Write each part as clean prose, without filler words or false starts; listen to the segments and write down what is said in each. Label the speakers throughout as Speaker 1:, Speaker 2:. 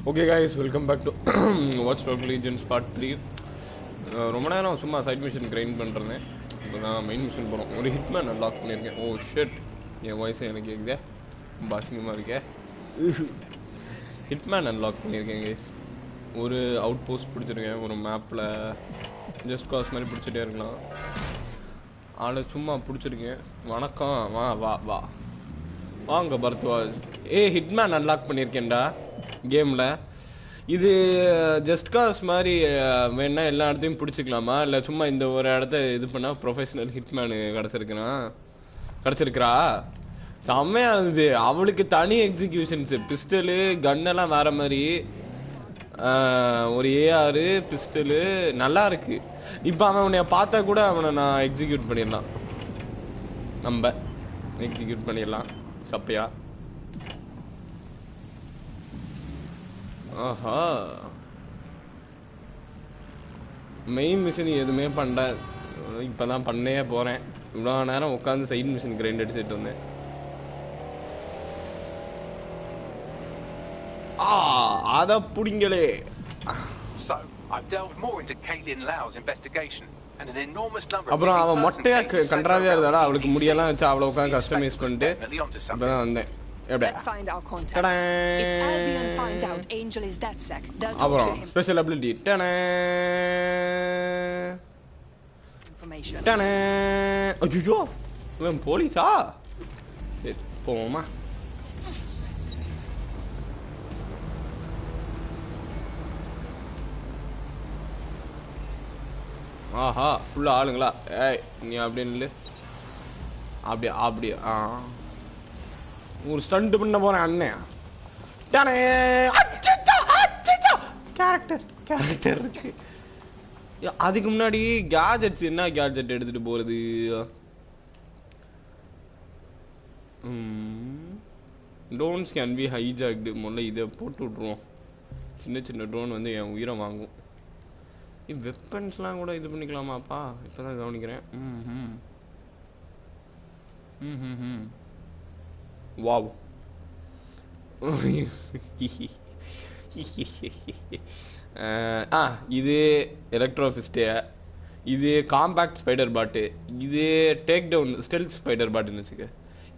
Speaker 1: Okay guys, welcome back to Watch Dogs Legion Part 3. ரொம்ப நேரம் சும்மா சைட் மிஷன் கிரைண்ட் பண்ணுறேன். இப்போ தான் மெயின் மிஷன் போகிறோம். ஒரு ஹிட்மேன் அன்லாக் பண்ணியிருக்கேன். ஓ ஷிட், என் வாய்ஸை எனக்கு கேட்குதே, பாசிங்கமாக இருக்கே. ஹிட்மேன் அன்லாக் பண்ணியிருக்கேன் கைஸ். ஒரு அவுட் போஸ்ட் பிடிச்சிருக்கேன். ஒரு மேப்பில் ஜஸ்ட் காஸ் மாதிரி பிடிச்சிட்டே இருக்கலாம். ஆளை சும்மா பிடிச்சிருக்கேன். வணக்கம், வா வா வா வாங்க பரத்வாஜ். ஹிட்மேன் அன்லாக் பண்ணியிருக்கேன்டா கேமில். இது ஜஸ்ட் காஸ் மாதிரி வேணா எல்லா இடத்தையும் பிடிச்சிக்கலாமா, இல்லை சும்மா இந்த ஒரு இடத்த இது பண்ணால் ப்ரொஃபஷனல் ஹிட்மேனு கிடச்சிருக்கிறா செம்மையாக இருந்தது. அவளுக்கு தனி எக்ஸிக்யூஷன்ஸு, பிஸ்டலு கன்னெல்லாம் வேற மாதிரி, ஒரு ஏஆர் பிஸ்டலு நல்லா இருக்கு. இப்போ அவனை பார்த்தா கூட அவனை நான் எக்ஸிக்யூட் பண்ணிடலாம், நம்ம எக்ஸிக்யூட் பண்ணிடலாம் சப்பையா. ஆஹா, மெயின் மிஷின் எதுவுமே பண்ண, இப்போ தான் பண்ணே போகிறேன். இவ்வளோ நேரம் உட்காந்து சைட் மிஷின் கிரைண்ட் அடிச்சுட்டு வந்தேன். அத புடிங்களே.
Speaker 2: So, I've delved more into Caitlin Lau's investigation and an enormous number of
Speaker 1: அப்புறம் அவன் மொட்டையா கன்றாவியா இருந்தாடா, அவளுக்கு முடியெல்லாம் வச்சு அவளை உட்காந்து கஸ்டமைஸ் பண்ணிட்டு இப்பதான் வந்தேன்.
Speaker 3: Let's find our contact. If Albion finds out Angel is DedSec, they'll talk to him.
Speaker 1: Special ability.
Speaker 3: Information.
Speaker 1: ஐயோ, இவன் போலீஸா? சரி போமா. ஆஹா, ஃபுல்லா ஆளுங்களா? ஏய் நீ அப்படியே நில்லு. அப்படியே அப்படியே ஒரு ஸ்டண்ட் பண்ண போறேன் அண்ணன். கேரக்டர் இருக்கு. அதுக்கு முன்னாடி கேஜெட்ஸ், என்ன கேஜெட் எடுத்துட்டு போறது? Drones can be hijacked. முதல்ல இதை போட்டு விட்ருவோம். சின்ன சின்ன ட்ரோன் வந்து என் உயிரை வாங்கும். வெப்பன்ஸ்லாம் கூட இது பண்ணிக்கலாமாப்பா? இப்போதான் கவனிக்கிறேன். வாவ். இது எலக்ட்ரோஃபிஸ்டே, இது காம்பேக்ட் ஸ்பைடர் பாட்டு, இது டேக் டவுன் ஸ்டெல்த் ஸ்பைடர் பாட்டுன்னு வச்சுக்க.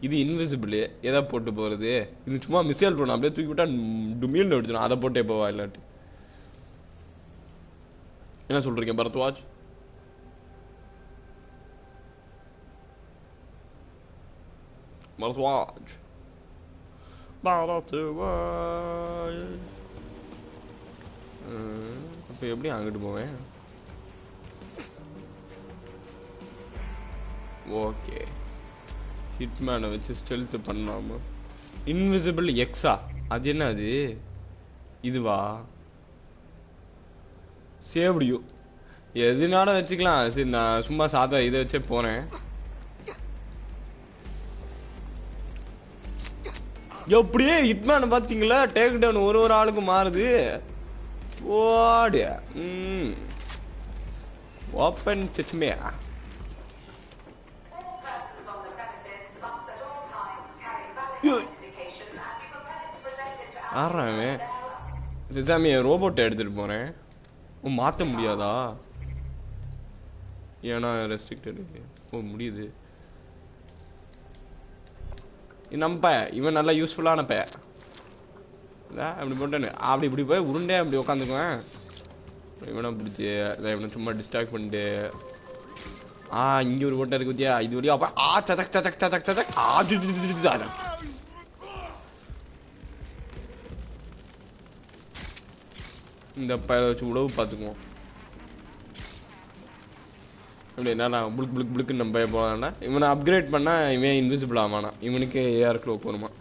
Speaker 1: இது இன்விசிபிள், எதை போட்டு போகிறது? இது சும்மா மிஸ்ஸேல் பண்ணணும், அப்படியே தூக்கி விட்டா டுமியல் அடிச்சிடும். அதை போட்டே போவா இல்லாட்டி. என்ன சொல்றீங்க பரத்வாஜ்? பரத்வாஜ் அப்ப எப்படி அங்கிட்டு போவேன்? ஓகே, ஹிட்மேனை வச்சு ஸ்டெல்த் பண்ணாம. இன்விசிபிள் எக்ஸா? அது என்ன அது? இதுவா? சேவ்டியூ எதுனால வச்சுக்கலாம். சரி, நான் சும்மா சாதா இதை வச்சே போறேன். எப்படியே ஹிட்மேன் பாத்தீங்களா? டேக் டவுன் ஒரு ஆளுக்கு மாறுது. ஓடு ஓப்பன் செச்மே. ஆறாமே நிஜாமிய ரோபோட்டை எடுத்துட்டு போறேன். மாற்ற முடியாதா? ஏன்னா ரெஸ்ட்ரிக்டட். ஓ முடியுது. நம்ம இவன் நல்லா யூஸ்ஃபுல்லான பைய. அப்படி போட்டேன்னு அப்படி இப்படி போய் உருண்டே அப்படி உட்காந்துக்குவேன். இவனை பிடிச்சி இவனை சும்மா டிஸ்ட்ராக்ட் பண்ணிட்டு. இங்கே ஒரு போட்டை இருக்கு பத்தியா? இது வழியா சதக் சதக் சதக் சதக். இந்த பயிரை வச்சு உழவு பார்த்துக்குவோம். அப்படி என்ன புளுக் புளுக் புளுக்குன்னு நம்ம பய போகலாம்னா, இவனை அப்கிரேட் பண்ணால் இவன் இன்விசிபிள் ஆமானா, இவனுக்கு ஏஆர் க்ளோ போகணுமா?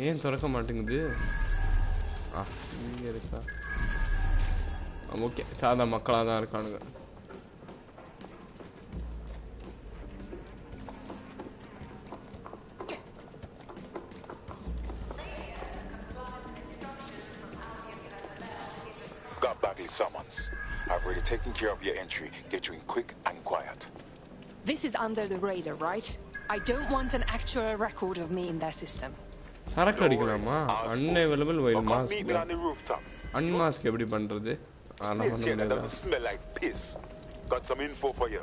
Speaker 1: ஏன் திறக்க மாட்டேங்குது? இங்கே இருக்கா? ஓகே, சாதா மக்களாக தான் இருக்கானுங்க.
Speaker 4: need summons. I've already taken care of your entry. Get you in quick and quiet.
Speaker 3: This is under the radar, right? I don't want an actual record of me in their system.
Speaker 1: சரக்கு அடிக்கலாமா unavailable while mask
Speaker 4: Meet me on the rooftop.
Speaker 1: unmask எப்படி பண்றது அதெல்லாம் பண்ண
Speaker 4: That
Speaker 1: முடியாது
Speaker 4: doesn't smell like piss. Got some info for you.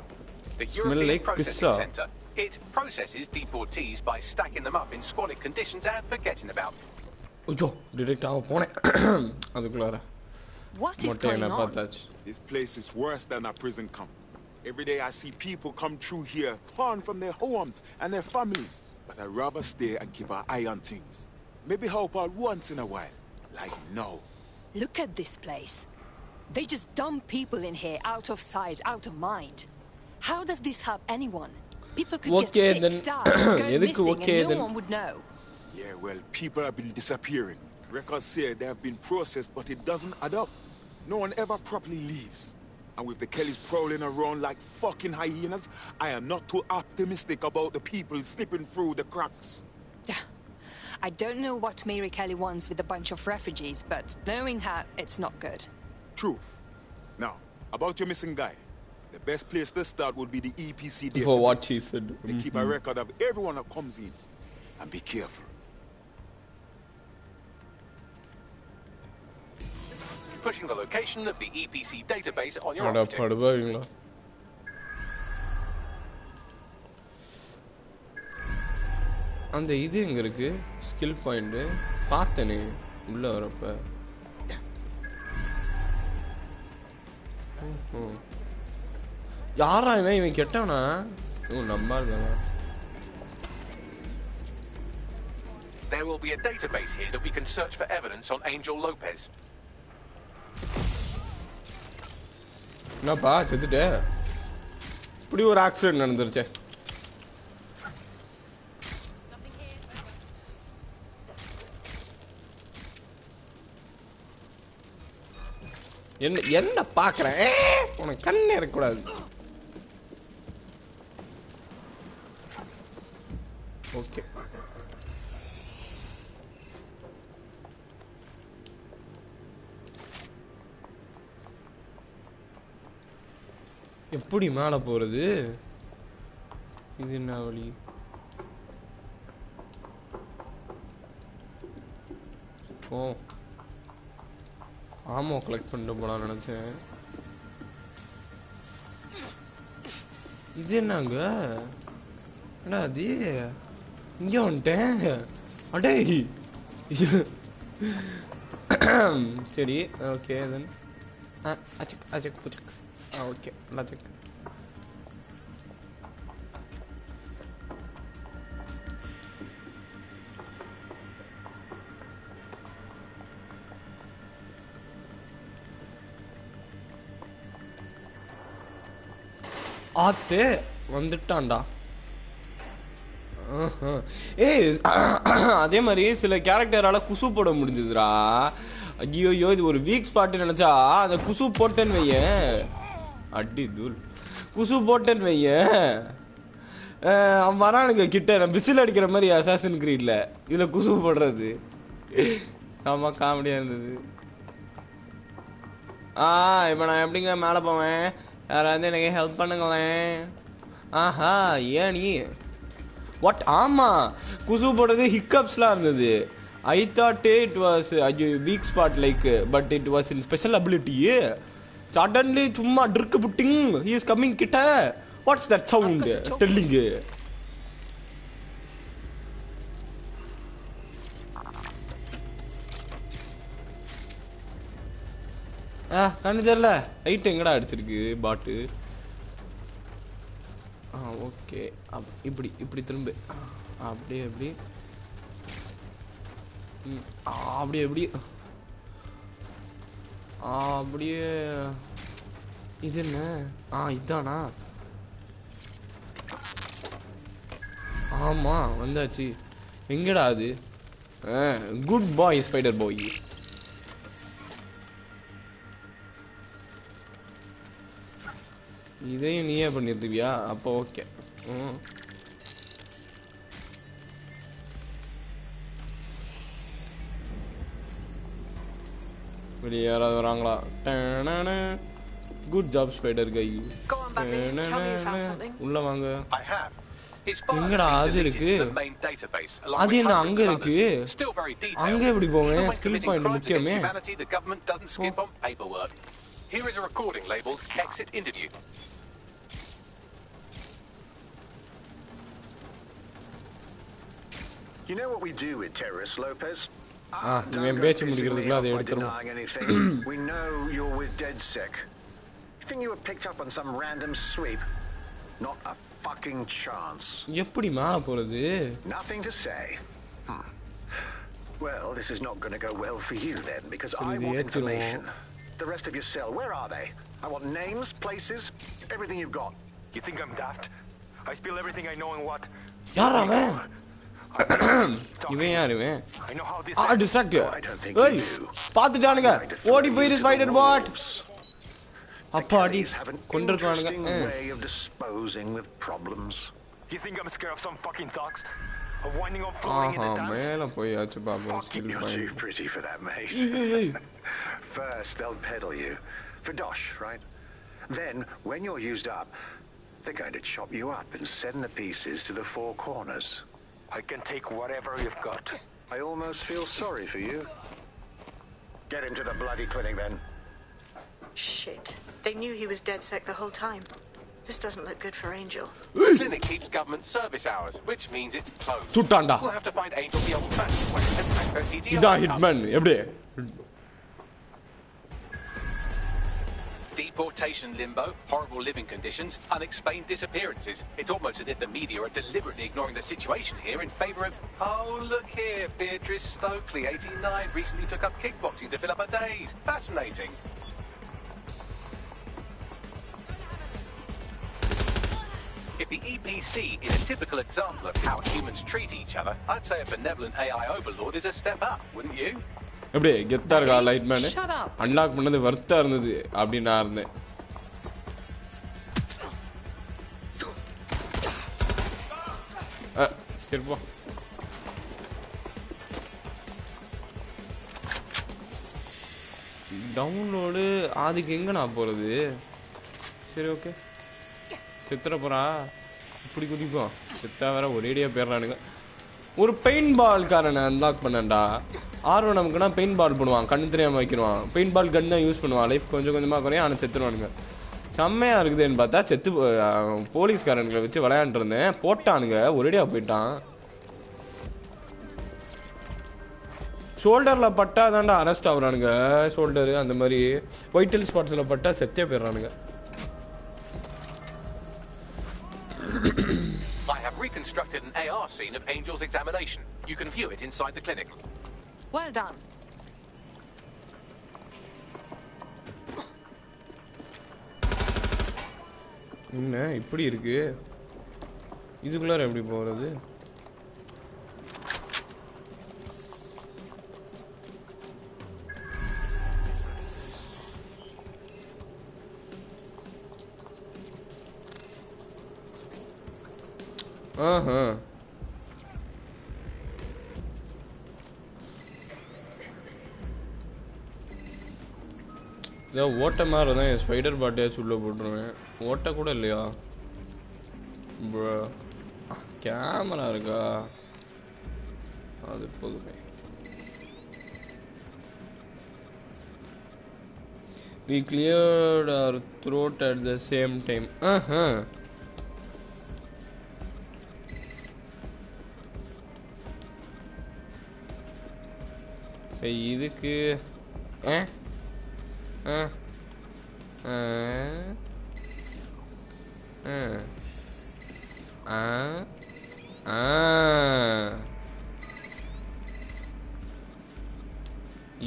Speaker 2: The
Speaker 1: Smell
Speaker 2: European
Speaker 1: like
Speaker 2: Processing
Speaker 1: pizza.
Speaker 2: Centre. It processes deportees by stacking them up in squalid conditions and forgetting about them.
Speaker 1: ஐயோ direct ஆக போனேன் அதுக்குள்ளார
Speaker 3: What is
Speaker 1: மொட்டை
Speaker 3: going
Speaker 1: என்ன
Speaker 3: on?
Speaker 1: பார்த்தாச்சு
Speaker 5: This place is worse than a prison camp. Every day I see people come through here, torn from their homes and their families. But I'd rather stay and keep an eye on things. Maybe help out once in a while. Like now.
Speaker 3: Look at this place. They just dump people in here out of sight, out of mind. How does this help anyone? People could
Speaker 1: Okay,
Speaker 3: get sick,
Speaker 1: then.
Speaker 3: die, go
Speaker 1: எதுக்கு
Speaker 3: missing,
Speaker 1: okay,
Speaker 3: and no
Speaker 1: then?
Speaker 3: one would know.
Speaker 5: Yeah, well, people have been disappearing. Records say they have been processed, but it doesn't add up. No one ever properly leaves. And with the Kellys prowling around like fucking hyenas, I am not too optimistic about the people slipping through the cracks.
Speaker 3: I don't know what Mary Kelly wants with a bunch of refugees, but knowing her, it's not good.
Speaker 5: Truth. Now, about your missing guy. The best place to start would be the EPC database.
Speaker 1: for what she said
Speaker 5: They keep a record of everyone that comes in. And be careful.
Speaker 2: Pushing the location of the EPC database on your
Speaker 1: அட
Speaker 2: operative.
Speaker 1: படுவாங்களா அந்த இது எங்க இருக்கு skill point பார்த்தனே உள்ள வரப்ப யாரா இவன் கெட்டானா நம்பால் தானா
Speaker 2: There will be a database here that we can search for evidence on Angel Lopez.
Speaker 1: என்னப்பா செத்துட்ட இப்படி ஒரு ஆக்சிடென்ட் நடந்துருச்சே என்ன என்ன பாக்குறேன் உனக்கு கண்ணே இருக்கக்கூடாது ஓகே எப்படி மேலே போறது இது என்ன வழி ஓ ஆமோ கலெக்ட் பண்ணிட்டு போலாம் நினைச்சேன் இது என்னங்க அடா அது இங்க வந்துட்டேன் அடே சரி ஓகே தென் அச்சக் அச்சக் புச்சக் ஓகே லாஜிக் ஆத்து வந்துட்டான்டா ஏய் அதே மாதிரி சில கேரக்டரால குசு போட முடிஞ்சதுடா ஐயோ இது ஒரு வீக் ஸ்பாட் நினைச்சா அந்த குசு போட்டேன்னு வையேன் அடி தூள் குசு போட்டேன்னு வையேன் அவன் வரானுங்க கிட்ட நான் விசில் அடிக்கிற மாதிரி அசாசின் கிரீட்ல இதுல குசு போடுறது ஆமா காமெடியா இருந்தது இப்ப நான் எப்படிங்க மேல போவேன் யாராவது எனக்கு ஹெல்ப் பண்ணுங்களேன் ஆஹா ஏன் நீ வாட் ஆமா குசு போடுறது ஹிக்கப்ஸ்லாம் இருந்தது ஐ தாட் இட் வாஸ் ஐயோ weak spot like but it was in special ability suddenly சும்மா trick putting he is coming கிட்ட வாட்ஸ் தட் சவுண்ட் டெல்லிங் கண்ணு தெரியல லைட் எங்கடா அடிச்சிருக்கு பாட்டு ஓகே இப்படி இப்படி திரும்ப அப்படியே எப்படி அப்படியே எப்படி அப்படியே இது என்ன இதானா ஆமா வந்தாச்சு எங்கடா அது குட் பாய் ஸ்பைடர் பாய் இதையும் நீயே பண்ணிருவியா அப்போ ஓகே வெளியே யாராவது வராங்களா? Good job spider guy.
Speaker 3: Go on, Buffy. Tell me you found something.
Speaker 1: உள்ள வாங்க.
Speaker 2: I have. His file
Speaker 1: எங்கடா
Speaker 2: has
Speaker 1: அது
Speaker 2: been
Speaker 1: இருக்கு?
Speaker 2: deleted from the main database, along
Speaker 1: அது
Speaker 2: with
Speaker 1: என்ன
Speaker 2: hundreds
Speaker 1: அங்க
Speaker 2: of
Speaker 1: இருக்கு?
Speaker 2: others. Still very detailed.
Speaker 1: அங்க எப்படி போவேன்?
Speaker 2: Even when
Speaker 1: skill
Speaker 2: committing
Speaker 1: point
Speaker 2: crimes against
Speaker 1: முக்கியமே.
Speaker 2: humanity, the government doesn't skimp on paperwork. Here is a recording labeled Exit Interview.
Speaker 6: You know what we do with terrorists, Lopez?
Speaker 1: இவன் பேச்சு முடிக்கிறதுக்குள்ள அதை எடுத்துறோம்.
Speaker 6: denying anything. We know you're with DedSec. You think you were picked up on some random sweep? Not a fucking chance.
Speaker 1: எப்படி மேல போறது?
Speaker 6: Nothing to say. Well, this is not going to go well for you then, because I
Speaker 1: இது
Speaker 6: want
Speaker 1: ஏத்திடுவோம்.
Speaker 6: information. The rest of your cell, where are they? I want names, places, everything you've got.
Speaker 7: You think I'm daft? I spill everything I know and what?
Speaker 1: யார் அவன்? இவன் யார் இவன்?
Speaker 7: I know how this
Speaker 1: distract.
Speaker 6: I don't think
Speaker 1: ஏய்
Speaker 6: you do.
Speaker 1: பாத்துட்டானுங்க. ஓடி போயிரு spider pot.
Speaker 6: The
Speaker 1: அப்பாடி
Speaker 6: Kellys have an
Speaker 1: கொண்டிருக்கானுங்க.
Speaker 6: interesting way of disposing with problems.
Speaker 7: You think I'm scared of some fucking thugs? Of winding up floating in the dance?
Speaker 1: மேல போயாச்சு பாப்போம்
Speaker 6: Fuck,
Speaker 1: skill
Speaker 6: you're too
Speaker 1: point.
Speaker 6: pretty for that, mate.
Speaker 1: ஏய்
Speaker 6: First, they'll peddle you. For dosh, right? Then, when you're used up, they're going to chop you up and send the pieces to the four corners.
Speaker 7: I can take whatever you've got.
Speaker 6: I almost feel sorry for you. Get him to the bloody clinic, then.
Speaker 8: Shit. They knew he was DedSec the whole time. This doesn't look good for Angel.
Speaker 2: The clinic keeps government service hours, which means it's closed.
Speaker 1: சுட்டான்டா.
Speaker 2: We'll have to find Angel the old-fashioned way and pack her CTO.
Speaker 1: இதான் Hitman எப்படி?
Speaker 2: Deportation limbo, horrible living conditions, unexplained disappearances. It's almost as if the media are deliberately ignoring the situation here in favour of... Oh, look here, Beatrice Stokely, 89, recently took up kickboxing to fill up her days. Fascinating. If the EPC is a typical example of how humans treat each other, I'd say a benevolent AI overlord is a step up, wouldn't you?
Speaker 1: எப்படி கெத்தா இருக்கா light man?
Speaker 3: Shut up.
Speaker 1: Unlock பண்ணது வர்த்தா இருந்தது அப்படி நான் இருந்தேன். சரி போ. டவுன்லோடு அதுக்கு எங்க நான் போறது? சரி ஓகே. சித்திர போறா இப்படி குதிப்போம். சித்தா வேற ஒரேடியா பேர்றானுங்க. ஒரு பெயிண்ட் பால் காரனை அன்லாக் பண்ணேன்டா. ஆர்வம் நமக்குன்னா பெயிண்ட் பால் பண்ணுவான், கண்ணு தெரியாம வைக்கிடுவான். பெயிண்ட் பால் கன் தான் யூஸ் பண்ணுவான். லைஃப் கொஞ்சம் கொஞ்சமாக குறையும், ஆனால் செத்துருவானுங்க. செம்மையா இருக்குதுன்னு பார்த்தா செத்து போலீஸ்காரனுங்களை வச்சு விளையாண்டு இருந்தேன். போட்டானுங்க, ஒரேடியா போயிட்டான். ஷோல்டர்ல பட்டா தாண்டா அரெஸ்ட் ஆகுறானுங்க. ஷோல்டரு அந்த மாதிரி ஒயிட்டல் ஸ்பாட்ஸ்ல பட்டா செத்தே போயிடுறானுங்க.
Speaker 2: I have reconstructed an AR scene of Angel's examination. You can view it inside the clinic.
Speaker 3: Well done.
Speaker 1: என்ன இப்படி இருக்கு? இதுக்குள்ளார எப்படி போறது? ஆஹா ஓட்ட மாதிரி தான் என் ஸ்பைடர் பாட்டையாச்சும் உள்ள போட்டுருவேன். ஓட்ட கூட இல்லையா? கேமரா இருக்கா? அது போதுமே. We cleared our throat at the same time. இதுக்கு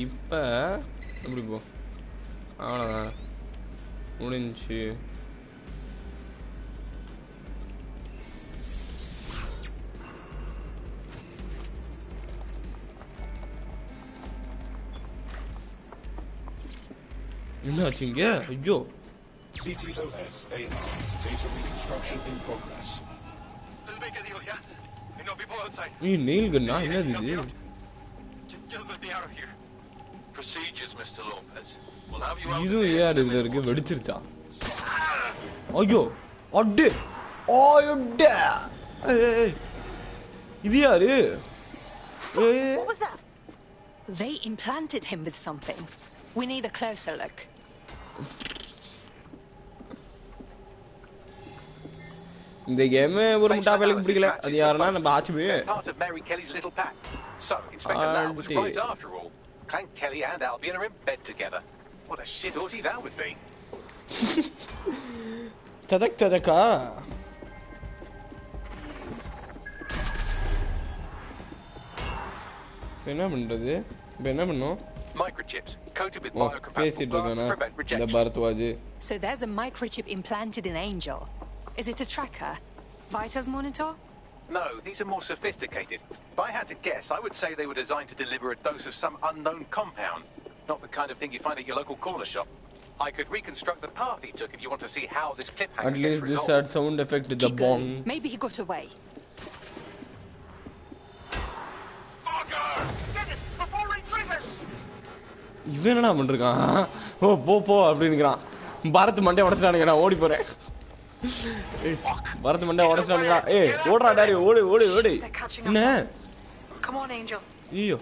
Speaker 1: இப்ப எப்படி போ? அவ்வளோதான் முடிஞ்சு. என்னாச்சு இங்க? ஐயோ
Speaker 9: CTOS AR. Data reconstruction in progress.
Speaker 7: Let's make a deal, yeah? I know people outside.
Speaker 1: நீ நெயில் கண்ணா? என்னது இது?
Speaker 7: Just let me out of here.
Speaker 10: procedures, Mr. Lopez. We'll have you out.
Speaker 1: இது ஏன் இதுல இருக்கு வெடிச்சிருச்சா ஐயோ அடே ஓயடே ஏய் இது யாரு
Speaker 3: What was that? They implanted him with something. We need a closer look.
Speaker 1: இந்த கேம் ஒரு முட்டா வேலைக்கு பிடிக்கல அது யாரனா நம்ம ஆச்சுவே
Speaker 2: part of Mary Kelly's little pack. So Inspector Lau was right after all. Clank Kelly and Albion are in bed together. What a shit orgy that would be.
Speaker 1: ததக்கா என்ன பண்றது என்ன பண்ணோம்
Speaker 2: Microchips coated with biocompatible glass to prevent
Speaker 1: இந்த
Speaker 2: rejection.
Speaker 1: Bharadwaj
Speaker 3: So there's a microchip implanted in Angel. Is it a tracker? Vitals monitor?
Speaker 2: No, these are more sophisticated. If I had to guess, I would say they were designed to deliver a dose of some unknown compound. Not the kind of thing you find at your local corner shop. I could reconstruct the path he took if you want to see how this cliffhanger
Speaker 1: At
Speaker 2: gets
Speaker 1: least this
Speaker 2: resolved.
Speaker 1: had sound effect the
Speaker 3: Keep
Speaker 1: bong.
Speaker 3: going. Maybe he got away.
Speaker 1: இவன் என்னடா பண்றான் ஓ போ போ அப்படிங்கறான் Bharat Monday உடைச்சானுங்க நான் ஓடி போறேன் Bharat Monday உடைச்சானுங்க ஏய் ஓடுடா டாரி ஓடு ஓடு ஓடு என்ன
Speaker 8: Come on, Angel.
Speaker 1: ஐயோ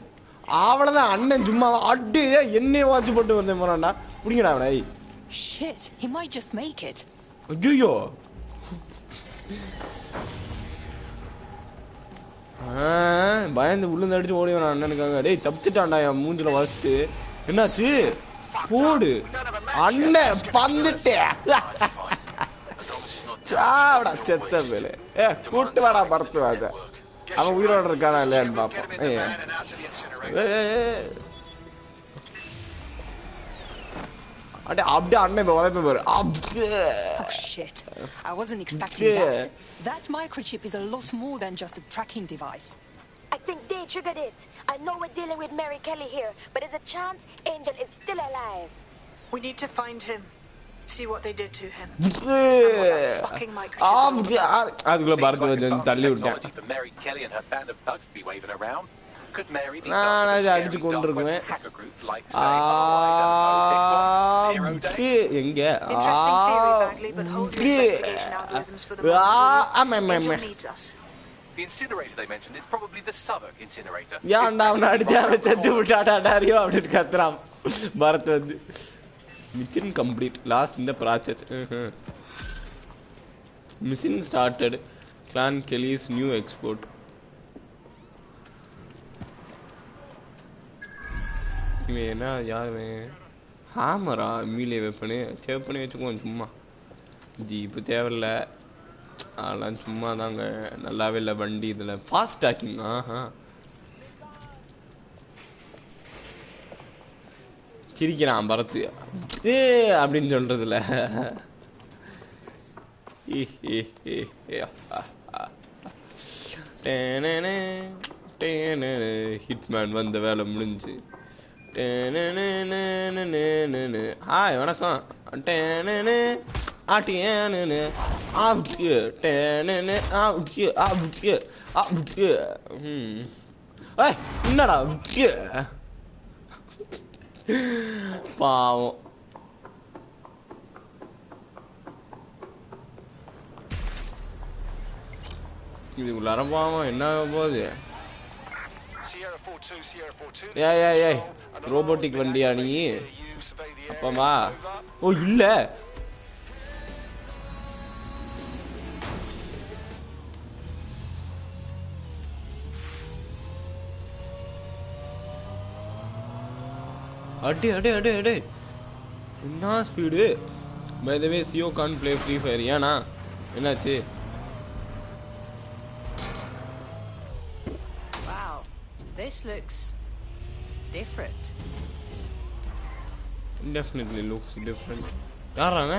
Speaker 1: அவளதான் அண்ணன் சும்மா அடி என்னைய வாட்ச் போட்டு வந்தேன் போறான்டா புடிங்கடா அவனை
Speaker 3: Shit, he might just make it.
Speaker 1: ஐயோ பயந்து உள்ள அடிச்சு ஓடி வரான் அண்ணனுக்காக டேய் தப்பிச்சிட்டான்டா என் மூஞ்சில வச்சிட்டு என்னாச்சு போடு அண்ணன் பந்துட்டே சாவடா செத்த வேலை கூட்டு வாடா பரத்து வாங்க அவன் உயிரோட இருக்கானா இல்லையான்னு பாப்போம் அடே அப்படியே அண்ணன் உதப்ப பாரு
Speaker 3: Oh shit, I wasn't expecting that. That microchip is a lot more than just a tracking device.
Speaker 11: I think they triggered it. I know we're dealing with Mary Kelly here, but there's a chance Angel is still alive.
Speaker 8: We need to find him. See what they did to him.
Speaker 2: Fucking
Speaker 1: அதுக்குள்ள பாரத் வச்சு தள்ளி விட்டேன்
Speaker 2: for Mary Kelly and her band of thugs to be waving around. Could Mary be
Speaker 1: நான் அதை அடிச்சு கொண்டிருக்கேன் எங்க
Speaker 8: Interesting theory, Bagley, but hold your investigation algorithms for the moment. Angel needs us.
Speaker 2: The incinerator they mentioned is probably the Southwark incinerator.
Speaker 1: ஏன்டா அவனை அடிச்சா செத்து விட்டாடா Dario அப்படின்னு கத்துறான் பாரத் வந்து மிஷன் கம்ப்ளீட் லாஸ்ட் இந்த ப்ராசஸ் மிஷன் ஸ்டார்டட் கிளான் கெலிஸ் new export இவன் என்ன யாரு ஹாமரா மீலே வெப்பனு சேவ் பண்ணி வச்சுக்குவோம் சும்மா ஜீப்பு தேவையில்ல அதெல்லாம் சும்மா தாங்க நல்லாவே இல்லை வண்டி இதில் ஃபாஸ்ட் டாக்கிங் ஆஹா சிரிக்கிறான் பரத்து அப்படின்னு சொல்றதுல ஹிட்மேன் வந்த வேலை முடிஞ்சு ஹாய் வணக்கம் என்னடா பாவம் இதுக்குள்ளார பாவம் என்ன போகுது ஏய் ரோபோட்டிக் வண்டியா நீ அப்பமா ஓ இல்ல அடே அடே அடே அடே என்ன ஸ்பீடு பை தி வே சியோ கான் ப்ளே ஃப்ரீ ஃபயர் ஏனா என்னாச்சு
Speaker 3: Wow, this looks different.
Speaker 1: Definitely looks different. யாராங்க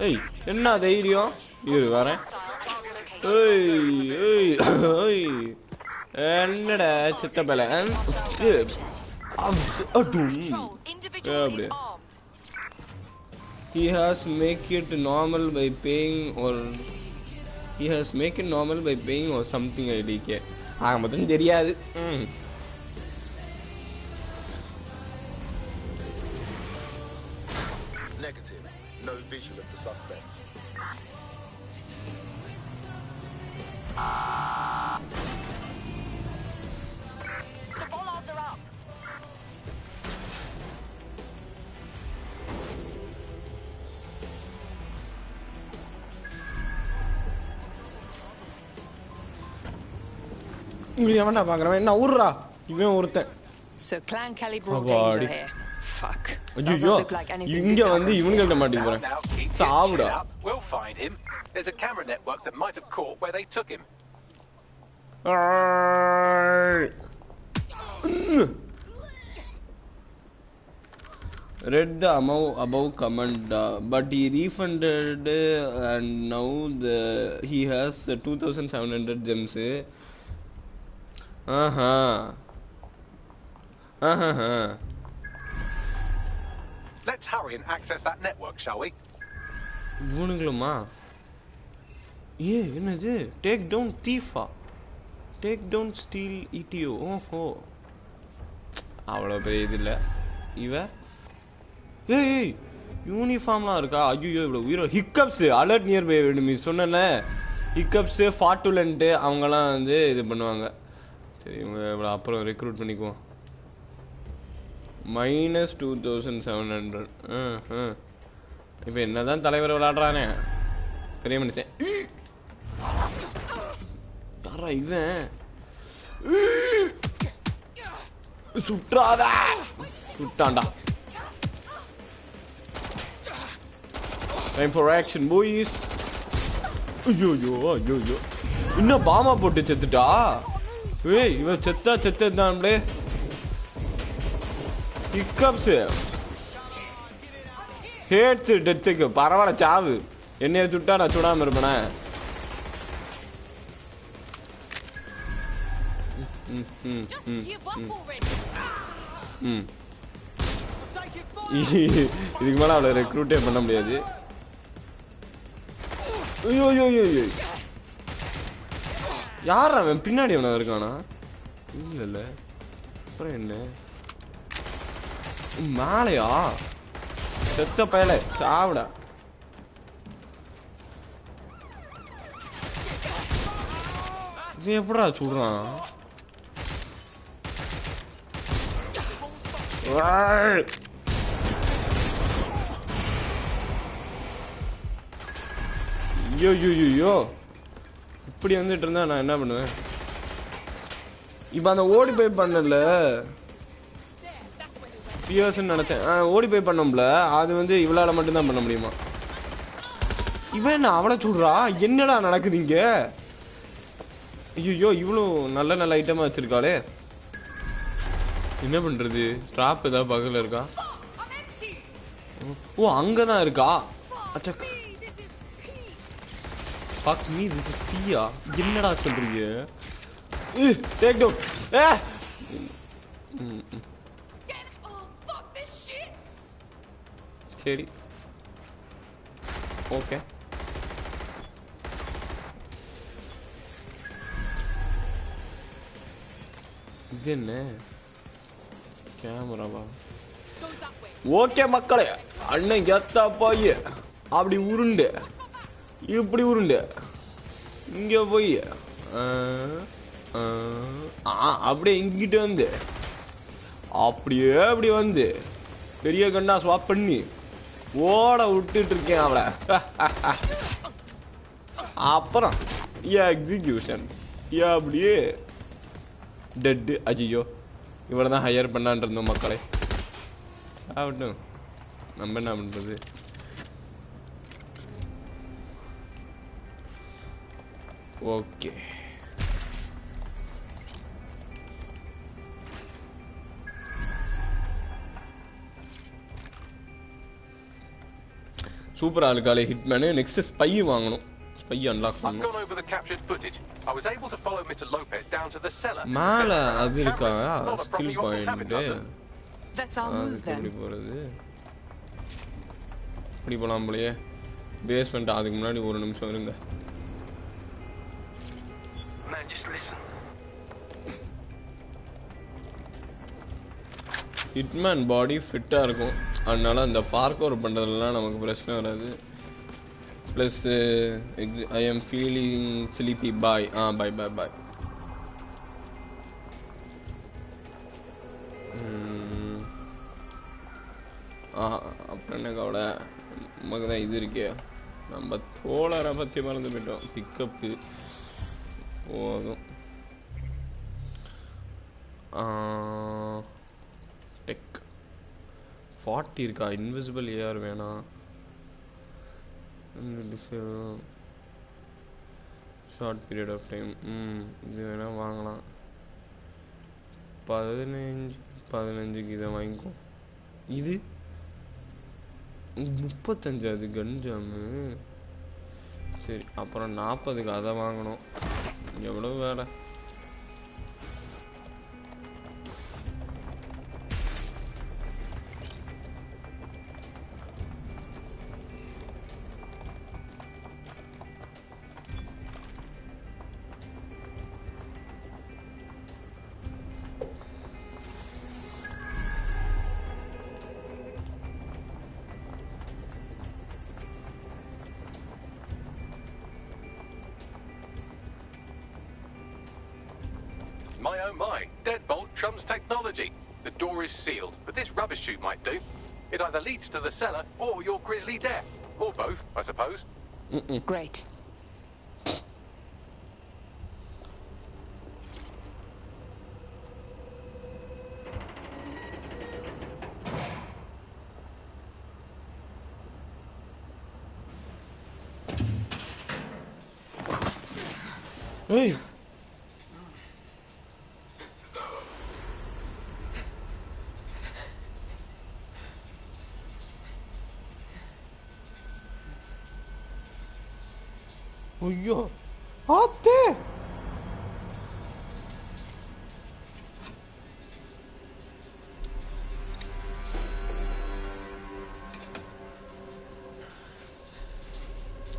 Speaker 1: ஏய் என்ன தைரியம் இரு வரேன் ஏய் ஏய் ஏய் என்னடா சித்த பல He has make it normal by paying or something IDK ஆக மொத்தம் தெரியாது எவன்டா பாக்குறவன் என்ன ஊர்றா இவன் ஒருத்தன்.
Speaker 3: So Clan Kelly brought danger here. Fuck.
Speaker 1: ஐயோ இங்க வந்து இவன்கிட்ட மாட்டி போறேன். சாவுடா.
Speaker 2: We'll find him. There's a camera network that might have caught where they took him.
Speaker 1: Read the above comment, but he refunded and now he has 2,700 gems.
Speaker 2: Let's hurry and access that network, shall we?
Speaker 1: இவனுங்களுமா என்னது take down தீஃபா take down steal இடிஓ ஓஹோ அவ்வளோ பெரிய இது இல்லை இவ ஏய் யூனிஃபார்ம்லாம் இருக்கா ஐயோ இவ்வளோ உயிரோ ஹிக்கப்ஸ் அலர்ட் நியர் பை வேணுமே சொன்னேன்ல ஹிக்கப்ஸு ஃபார்ட்டுலன்ட்டு அவங்கெல்லாம் வந்து இது பண்ணுவாங்க சரி இவங்க இவ்வளோ அப்புறம் ரெக்ரூட் பண்ணிக்குவோம் -2,700 இப்போ என்னதான் தலைவர் விளையாடுறானே பெரிய மனுஷன் யாரா இவன் சுற்றாதா சுட்டான்டா டைம் ஃபார் ஆக்ஷன் பாய்ஸ் ஐயோ இன்னும் பாமா போட்டு செத்துட்டா ஏய் இவன் செத்ததான்லே ஹிக்கப்ஸ் ஹேட்ஸ் டெட்ஸுக்கு பரவாயில்ல சாவு என்னைய சுட்டா நான் சுடாம இருப்பேனே இதுக்கு மேல அவளை ரெக்ரூட்டே பண்ண முடியாது ஐயோ யார் அவன் பின்னாடி அவன இருக்கானா இல்ல அப்புறம் என்ன மேலையா செத்த பயல சாவுடா இது எப்படா சுடுறான் ஐயோ இப்படி வந்துட்டு இருந்தா நான் என்ன பண்ணுவேன் இப்ப அந்த ஓடி போய் பண்ணல பியர்ஸ்ன்னு நினைச்சேன் ஓடி போய் பண்ணோம்ல அது வந்து இவளால மட்டும்தான் பண்ண முடியுமா இவன் என்ன அவளை சுடுறா என்னடா நடக்குது இங்க ஐயோ இவ்வளோ நல்ல ஐட்டமா வச்சிருக்காளே என்ன பண்றது ட்ராப் ஏதாவது பக்கத்துல இருக்கா ஓ அங்கதான் இருக்கா அச்சா fuck me this is Pia என்னடா சொல்றீங்க டேக் டவுன் சரி ஓகே இது என்ன கேமராவா ஓகே மக்களே அண்ணன் கெத்தா போய் அப்படி உருண்டு இப்படி உருண்டு இங்க போய் அப்படியே இங்கிட்ட வந்து அப்படியே அப்படி வந்து பெரிய கண்ணா ஸ்வாப் பண்ணி ஓட விட்டுட்டு இருக்கேன் அவளை அப்புறம் எக்ஸிக்யூஷன் அப்படியே டெட்டு அஜியோ இவனை தான் ஹையர் பண்ணான் இருந்தோம் மக்களே ஆகட்டும் நம்ம என்ன பண்றது ஓகே சூப்பர் ஆளுக்காலே ஹிட்மேன் நெக்ஸ்ட் ஸ்பை வாங்கணும் ஸ்பை அன்லாக் பண்ணனும்
Speaker 2: I've gone over the captured footage. I was able to follow Mr. Lopez down to the cellar.
Speaker 1: மேல அது இருக்கா skill point
Speaker 3: That's our move then.
Speaker 1: எப்படி போறது இப்படி போலாம் போலயே பேஸ்மென்ட் அதுக்கு முன்னாடி ஒரு நிமிஷம் இருங்க
Speaker 7: Man, just listen.
Speaker 1: Hitman body ஃபிட்டா இருக்கும் அதனால அந்த பார்க்கோர் பண்றதுலாம் நமக்கு பிரச்சனை வராது plus I am feeling sleepy bye bye bye bye அப்புறம் என்ன கவலை நமக்கு தான் இது இருக்கே நம்ம தோழரை பற்றி மறந்து போயிட்டோம் பிக்கப்பு போதும் டெக் 40 இருக்கா? இன்விசிபிள் ஏஆர் வேணாம். Short period of time. இது வேணால் வாங்கலாம். 15க்கு இதை வாங்கிக்கோ. இது 35 அது கன்ஜாமு. சரி, அப்புறம் 40க்கு அதை வாங்கணும். எவ்வளோ வேலை.
Speaker 2: My oh my, deadbolt trumps technology. The door is sealed, but this rubbish chute might do. It either leads to the cellar or your grisly death. Or both, I suppose.
Speaker 3: Great.
Speaker 1: Hey! ஐயோ ஆத்தே!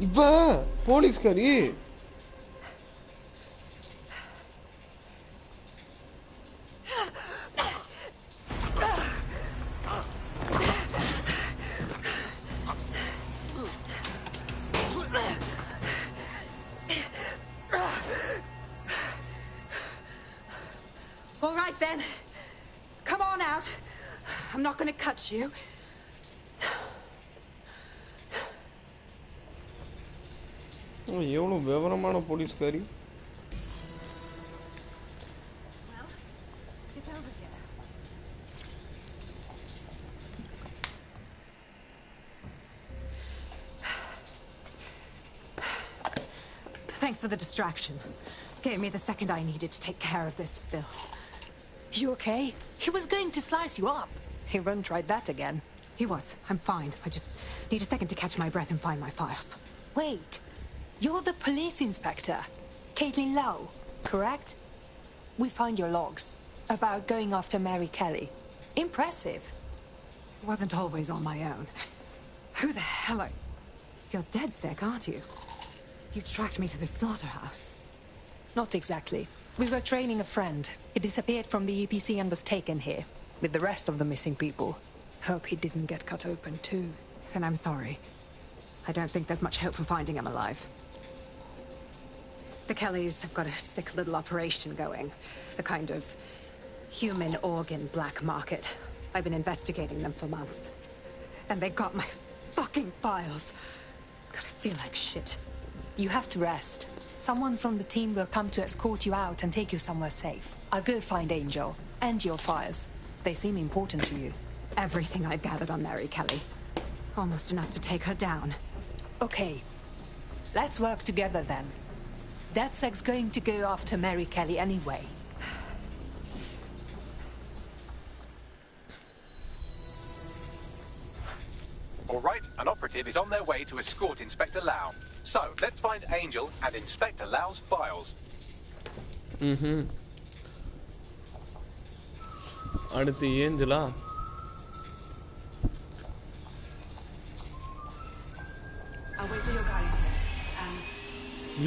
Speaker 1: இவ போலீஸ்காரி.
Speaker 12: All right then. Come on out. I'm not going to cut you.
Speaker 1: எவ்வளவு விவரமான போலீஸ்காரி.
Speaker 12: Well, it's over here. Thanks for the distraction. Gave me the second I needed to take care of this filth.
Speaker 3: You okay? He was going to slice you up. He won't try that again.
Speaker 12: He was. I'm fine. I just need a second to catch my breath and find my files.
Speaker 3: Wait. You're the police inspector, Caitlin Lau, correct? We found your logs about going after Mary Kelly. Impressive.
Speaker 12: Wasn't always on my own. Who the hell are... You're dead sick, aren't you? You tracked me to the slaughterhouse.
Speaker 3: Not exactly. We were training a friend. He disappeared from the EPC and was taken here, with the rest of the missing people. Hope he didn't get cut open too.
Speaker 12: Then I'm sorry. I don't think there's much hope for finding him alive. The Kellys have got a sick little operation going. A kind of human organ black market. I've been investigating them for months. And they got my fucking files. God, I feel like shit.
Speaker 3: You have to rest. Someone from the team will come to escort you out and take you somewhere safe. I'll go find Angel and your files. They seem important to you.
Speaker 12: Everything I've gathered on Mary Kelly. Almost enough to take her down.
Speaker 3: Okay. Let's work together then. DedSec's going to go after Mary Kelly anyway.
Speaker 2: All right, an operative is on their way to escort Inspector Lau. So, let's find Angel and Inspector Lau's files.
Speaker 1: அடுத்து Angela?
Speaker 12: I'll wait for your guy here.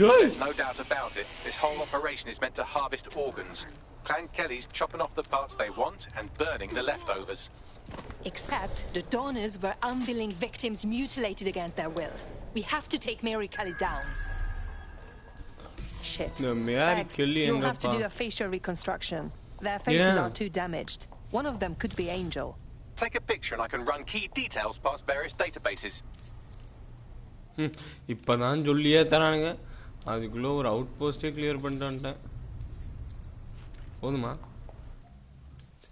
Speaker 2: There's no doubt about it. This whole operation is meant to harvest organs. Clan Kelly's chopping off the parts they want and burning the leftovers.
Speaker 3: Except the donors were unwilling victims mutilated against their will. We have to take Mary Kelly down. Shit.
Speaker 1: The Mary Kelly
Speaker 3: you'll have to do a facial reconstruction. Their faces are too damaged. One of them could be Angel.
Speaker 2: Take a picture and I can run key details past various databases.
Speaker 1: இப்பதான் சொல்லியே தரானுங்க. அதுக்குள்ள ஒரு out போஸ்டே clear பண்ணிட்டான்ட்டேன். போதுமா?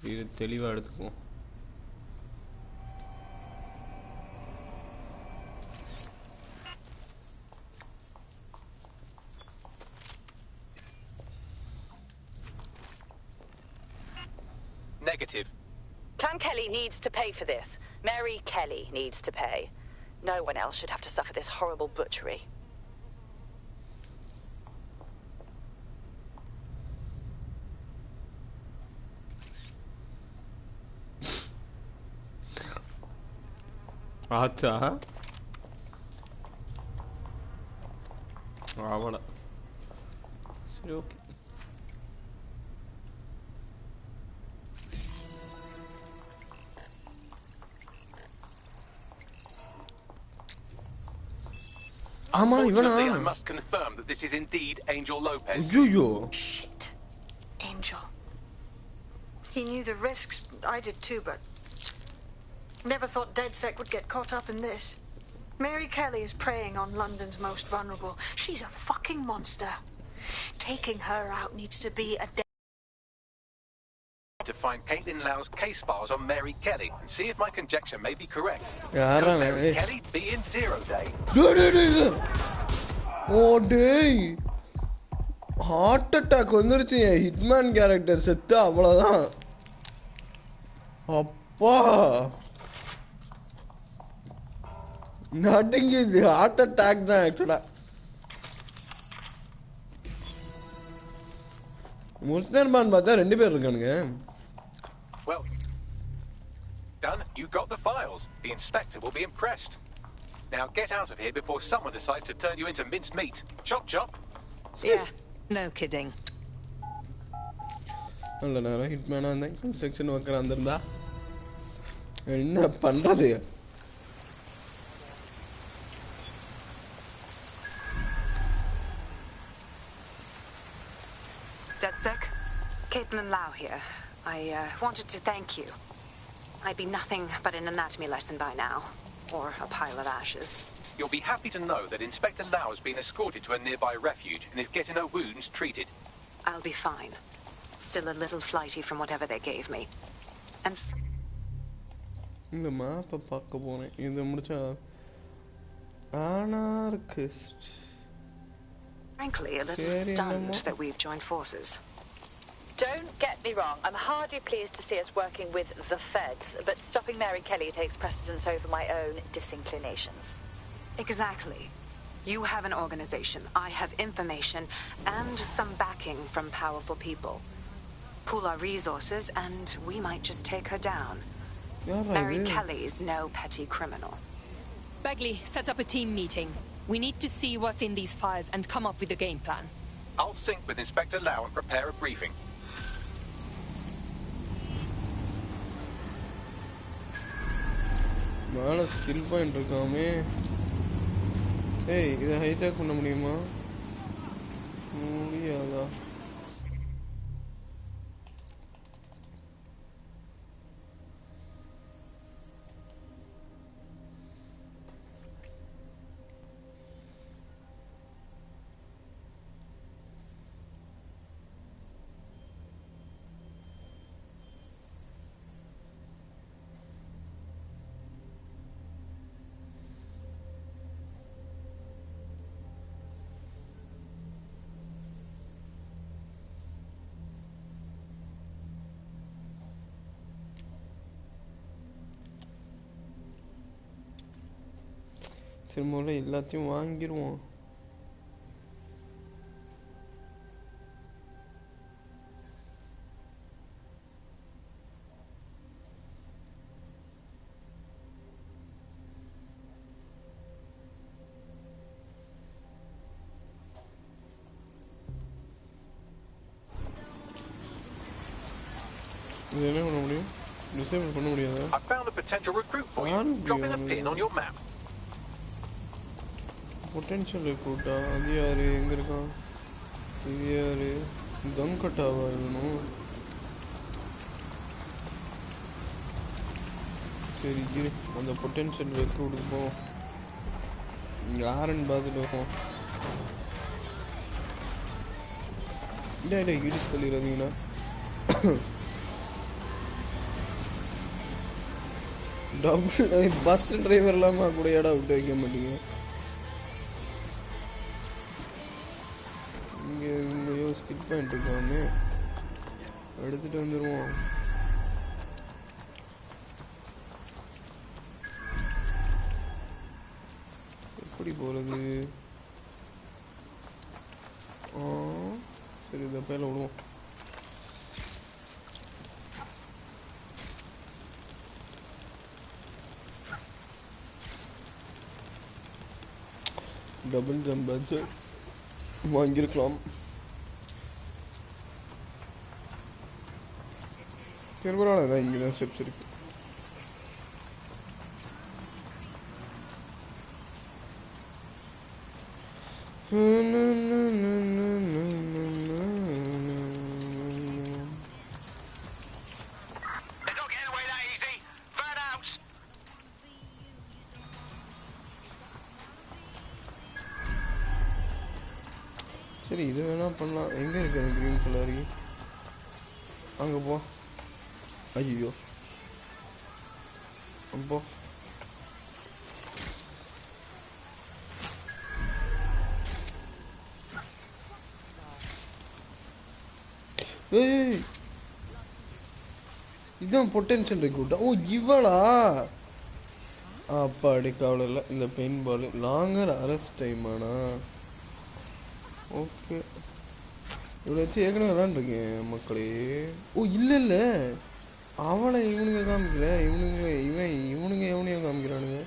Speaker 1: இது தெளிவாக எடுத்துக்குவோம்.
Speaker 2: Negative.
Speaker 13: Clan Kelly needs to pay for this. Mary Kelly needs to pay. No one else should have to suffer this horrible butchery.
Speaker 1: ஆச்சா அவ்வளோ சரி ஓகே. ஆமா இவனா?
Speaker 2: I must confirm that this is indeed Angel Lopez.
Speaker 1: ஐயோ
Speaker 8: Shit. Angel. He knew the risks. I did too, but never thought DedSec would get caught up in this. Mary Kelly is preying on London's most vulnerable. She's a fucking monster. Taking her out needs to be a
Speaker 2: to find Caitlin Lau's case files on Mary Kelly and see if my conjecture may be correct.
Speaker 1: யாரா
Speaker 2: Could Mary
Speaker 1: அவன்?
Speaker 2: Kelly be in Zero Day?
Speaker 1: ஓ டேய் heart attack வந்துருச்சு. Hitman character செத்து அவ்வளோதான். அப்பா நடுங்குது. Heart attack தான் ஆக்சுவலா. முஸ்தர்பான் பார்த்தா 2 பேர் இருக்கானுங்க.
Speaker 2: Well done. You got the files. The inspector will be impressed. Now get out of here before someone decides to turn you into minced meat. Chop chop.
Speaker 3: Yeah, no kidding.
Speaker 1: நல்ல நேரம் ஹிட்மேனா இருந்தேன். Construction worker வந்திருந்தா என்ன பண்றது?
Speaker 12: DedSec, Caitlin Lau here. I wanted to thank you. I'd be nothing but an anatomy lesson by now, or a pile of ashes.
Speaker 2: You'll be happy to know that Inspector Lau has been escorted to a nearby refuge and is getting her wounds treated.
Speaker 12: I'll be fine. Still a little flighty from whatever they gave me. And
Speaker 1: இந்த மேப்பை பார்க்க போனேன். இது முடிச்சா anarchist.
Speaker 12: Frankly, a little stunned that we've joined forces.
Speaker 13: Don't get me wrong, I'm hardly pleased to see us working with the feds, but stopping Mary Kelly takes precedence over my own disinclinations.
Speaker 12: Exactly. You have an organization, I have information, and some backing from powerful people. Pool our resources, and we might just take her down. Mary Kelly's no petty criminal.
Speaker 3: Bagley, set up a team meeting. We need to see what's in these files and come up with a game plan.
Speaker 2: I'll sync with Inspector Lau and prepare a briefing.
Speaker 1: மேலே skill point இருக்காமே. ஏய் இதை hijack பண்ண முடியுமா? முடியாதா? திரும்ப எல்லாத்தையும் வாங்கிடுவோம். இது என்ன பண்ண முடியும்? டிசேபிள் பண்ண முடியாதா?
Speaker 2: I found a potential recruit for you. Drop in a pin on your map.
Speaker 1: Potential ரெக்ரூட்டா? அது யாரு? எங்க இருக்கான்? இது யாரு? கங்கட்டாவா வேணும்? சரி இரு, அந்த பொட்டன்ஷியல் ரெக்ரூட்டுக்கு போவோம். யாருன்னு பார்த்துட்டு வருவோம். இல்லை இடிச்சு சொல்லிடுறீங்களா? டபுள் பஸ் டிரைவர்லாமா கூட ஏடா விட்டு வைக்க மாட்டீங்க இங்கேயோ ஸ்கிப் பண்ணிட்டு இருக்கோமே எடுத்துட்டு வந்துடுவோம் எப்படி போகிறது சரி இந்த பையில விடுவோம் டபுள் ஜம்ப் ஆச்சு வாங்கியிருக்கலாம் சரி பரவாயில்ல தான் இங்கே தான் ஸ்டெப்ஸ் இருக்கு சரி இது வேணா பண்ணலாம் எங்க இருக்கு அந்த கிரீன் கலர் அங்க போ ஐயோ போ ஏய் இதான் பொட்டன்ஷியல் ரெக்ரூட்டா ஓ இவளா அப்பாடி கவலை இல்லை இந்த பெயின் பால் லாங்கர் அரெஸ்ட் டைம் ஆனா ஓகே இவ்வளோ வச்சு ஏற்கனவே விளாண்டுருக்கேன் மக்களே ஓ இல்லை இல்லை அவளை இவனுங்க காமிக்கல இவனுங்க எவனையும் காமிக்கிறானுங்க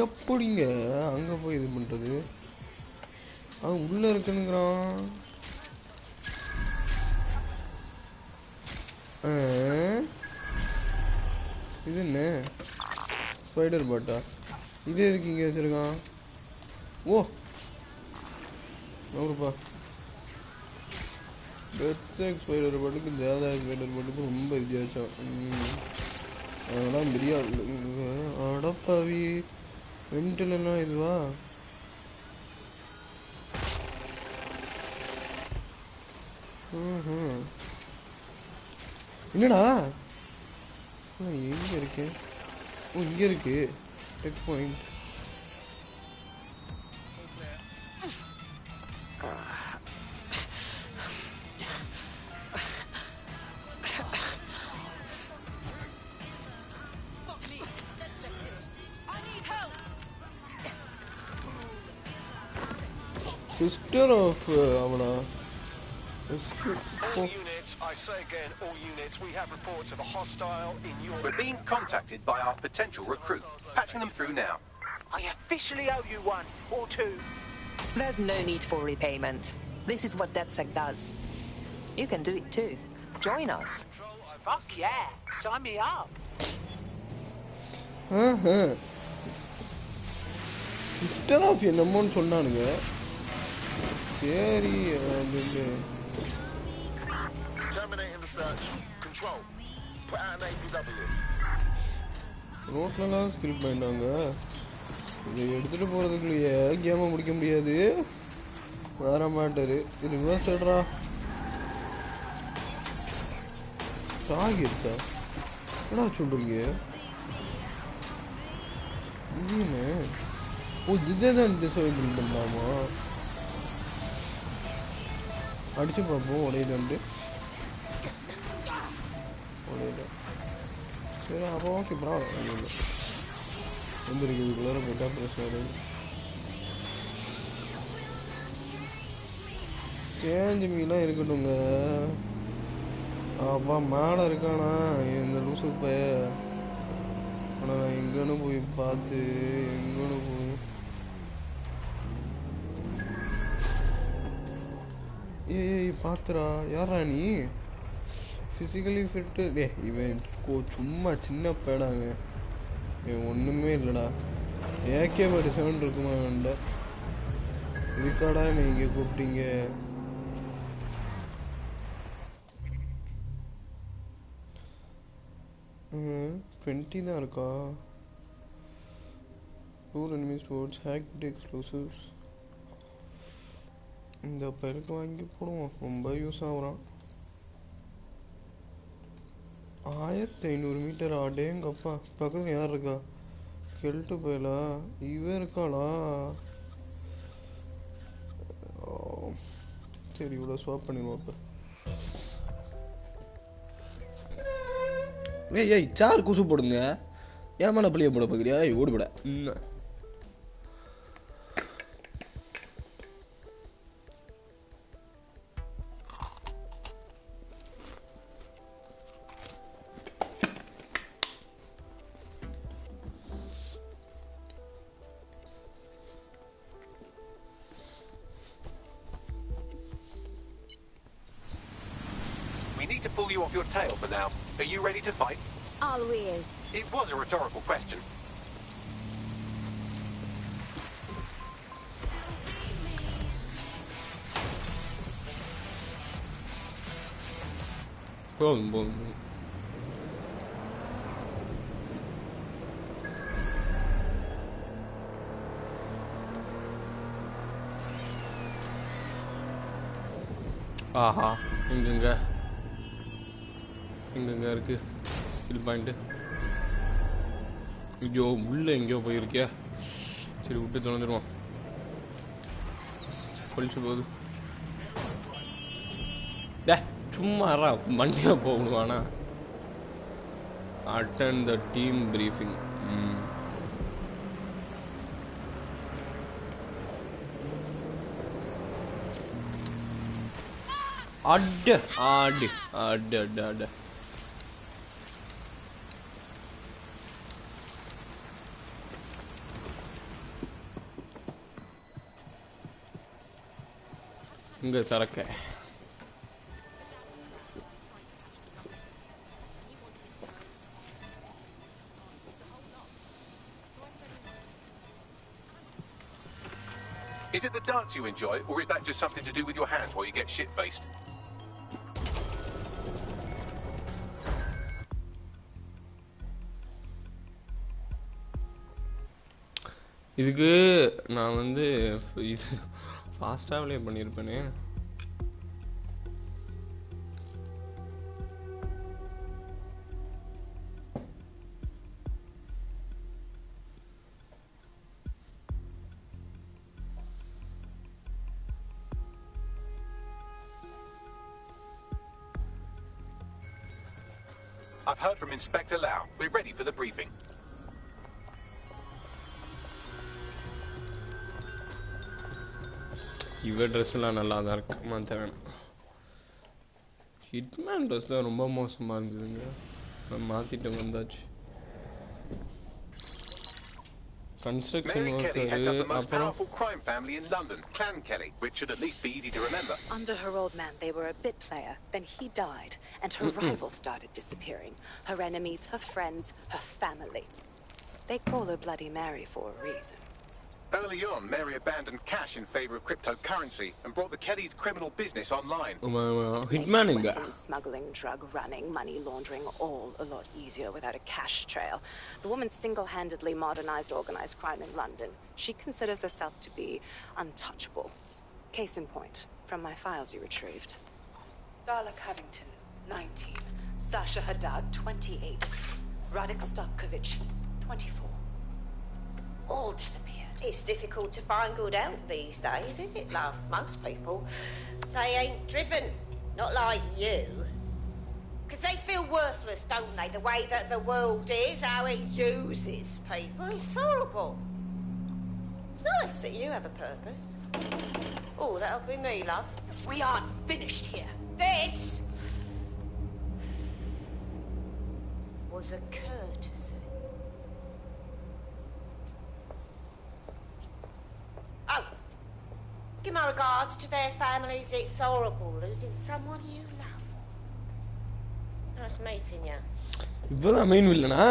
Speaker 1: எப்படிங்க அங்கே போய் இது பண்ணுறது அவன் உள்ளே இருக்குன்னுங்கிறான் இது என்ன ஸ்பைடர் பாட்டா இது எதுக்கு இங்கே வச்சுருக்கான் ஓ நூறுபா பெட்ஸாக் ஸ்பைடர் பாட்டுக்கு ஜாதா ஸ்பைடர் பாட்டுக்கு ரொம்ப வித்தியாசம் அதெல்லாம் பிரியாணி அடப்பாவி வெண்டிலாம் இதுவா என்னடா எங்க இருக்கு ஓ இங்க இருக்கு tech point Sister of Avana.
Speaker 7: All units, I say again, all units, we have reports of a hostile in your...
Speaker 2: We're being contacted by our potential recruit. Patching them through now.
Speaker 14: I officially owe you one, or two.
Speaker 3: There's no need for repayment. This is what DedSec does. You can do it too. Join us.
Speaker 14: Fuck yeah, sign me up.
Speaker 1: Sister of என்னமோன்னு சொன்னானுங்க சரி
Speaker 7: Terminating the search. Control. Put out an APW.
Speaker 1: ரோட்லலாம் skill பண்ணிட்டாங்க இதை எடுத்துட்டு போறதுக்குள்ளேயே கேமை முடிக்க முடியாது வர மாட்டாரு இது விவசாயடா டாகிடுச்சா என்ன சொல்றீங்க இது என்ன ஓ இதே தான் டிசைபிள் பண்ணலாமா அடிச்சு பார்ப்போம் உடையதுண்டு உடையல சரி அப்போ ஓகே பரவாயில்ல வந்துருக்கு இதுக்குள்ளார போயிட்டா பிரச்சனை சேஞ்சு மீலாம் இருக்கட்டுங்க அப்பா மேலே இருக்கானா இந்த லூசு பைய ஆனால் நான் எங்கன்னு போய் பார்த்து எங்கன்னு போய் ஏய் பாத்துறா யாரா நீ ஃபிசிக்கலி ஃபிட்டு டே இவன் சும்மா சின்ன பேடாங்க இவன் ஒன்றுமே இல்லைடா AK-47 இருக்குமா வேண்ட இதுக்காடா நீங்கள் கூப்பிட்டீங்க ட்வெண்ட்டி தான் இருக்கா tour enemy sports hack exclusives இந்த பயிருக்கு வாங்கி போடுவோம் ரொம்ப யூஸ் ஆகுறான் 1500 மீட்டர் அடேங்கப்பா. பக்கத்துல யார் இருக்கா? கெல்ட்டு போயலா இவ இருக்காளா? சரி இவ்வளோ ஸ்வாப் பண்ணிடுவோம் இப்போ. ஏய் சார் குசு போடுங்க. ஏன் மேலே பள்ளியை போட பார்க்குறியா? ஓடுபட.
Speaker 2: We need to pull you off your tail for now. Are you ready to fight?
Speaker 11: Always.
Speaker 2: It was a rhetorical question.
Speaker 1: Boom. ஆஹா இங்க இருக்கு ஸ்கில் பாயிண்ட். ஐயோ உள்ள எங்கேயோ போயிருக்கியா? சரி விட்டு தொலைஞ்சிருவான். கொலிச்சு போகுது. சும்மா மண்டியா போகணுவானா? Attend the team briefing. அட இங்க சரக்க.
Speaker 2: Is it the dance you enjoy, or is that just something to do with your hands while you get shit-faced?
Speaker 1: இதுக்கு நான் வந்து இது ஃபாஸ்ட்டாகவே பண்ணியிருப்பேனே.
Speaker 2: I've heard from Inspector Lau. We're ready for the briefing.
Speaker 1: இவ ட்ரெஸ்லாம் நல்லா தான் இருக்கும். மாற்ற வேணும். ஹிட்மேன் ட்ரெஸ் தான் ரொம்ப மோசமாக இருந்ததுங்க. நான் மாற்றிட்டு வந்தாச்சு. Construction
Speaker 2: Mary Kelly heads up the most
Speaker 1: worker.
Speaker 2: powerful crime family in London, Clan Kelly, which should at least be easy to remember.
Speaker 12: Under her old man, they were a bit player. Then he died, and her rivals started disappearing. Her enemies, her friends, her family. They call her Bloody Mary for a reason.
Speaker 2: Early on, Mary abandoned cash in favor of cryptocurrency and brought the Kellys' criminal business online.
Speaker 1: Hitman
Speaker 12: Smuggling, drug running, money laundering, all a lot easier without a cash trail. The woman single-handedly modernized organized crime in London. She considers herself to be untouchable. Case in point, from my files you retrieved. Darla Covington, 19. Sasha Haddad, 28. Radek Stavkovich, 24. All disappeared.
Speaker 15: It's difficult to find good help these days, isn't it, love? Most people, they ain't driven. Not like you. Because they feel worthless, don't they? The way that the world is, how it uses people. It's horrible. It's nice that you have a purpose. Oh, that'll be me, love.
Speaker 12: We aren't finished here.
Speaker 15: This was a courtesy. Oh, give my regards to their families. It's horrible losing someone you love. Nice meeting you.
Speaker 1: இப்பதான் main வில்லனா?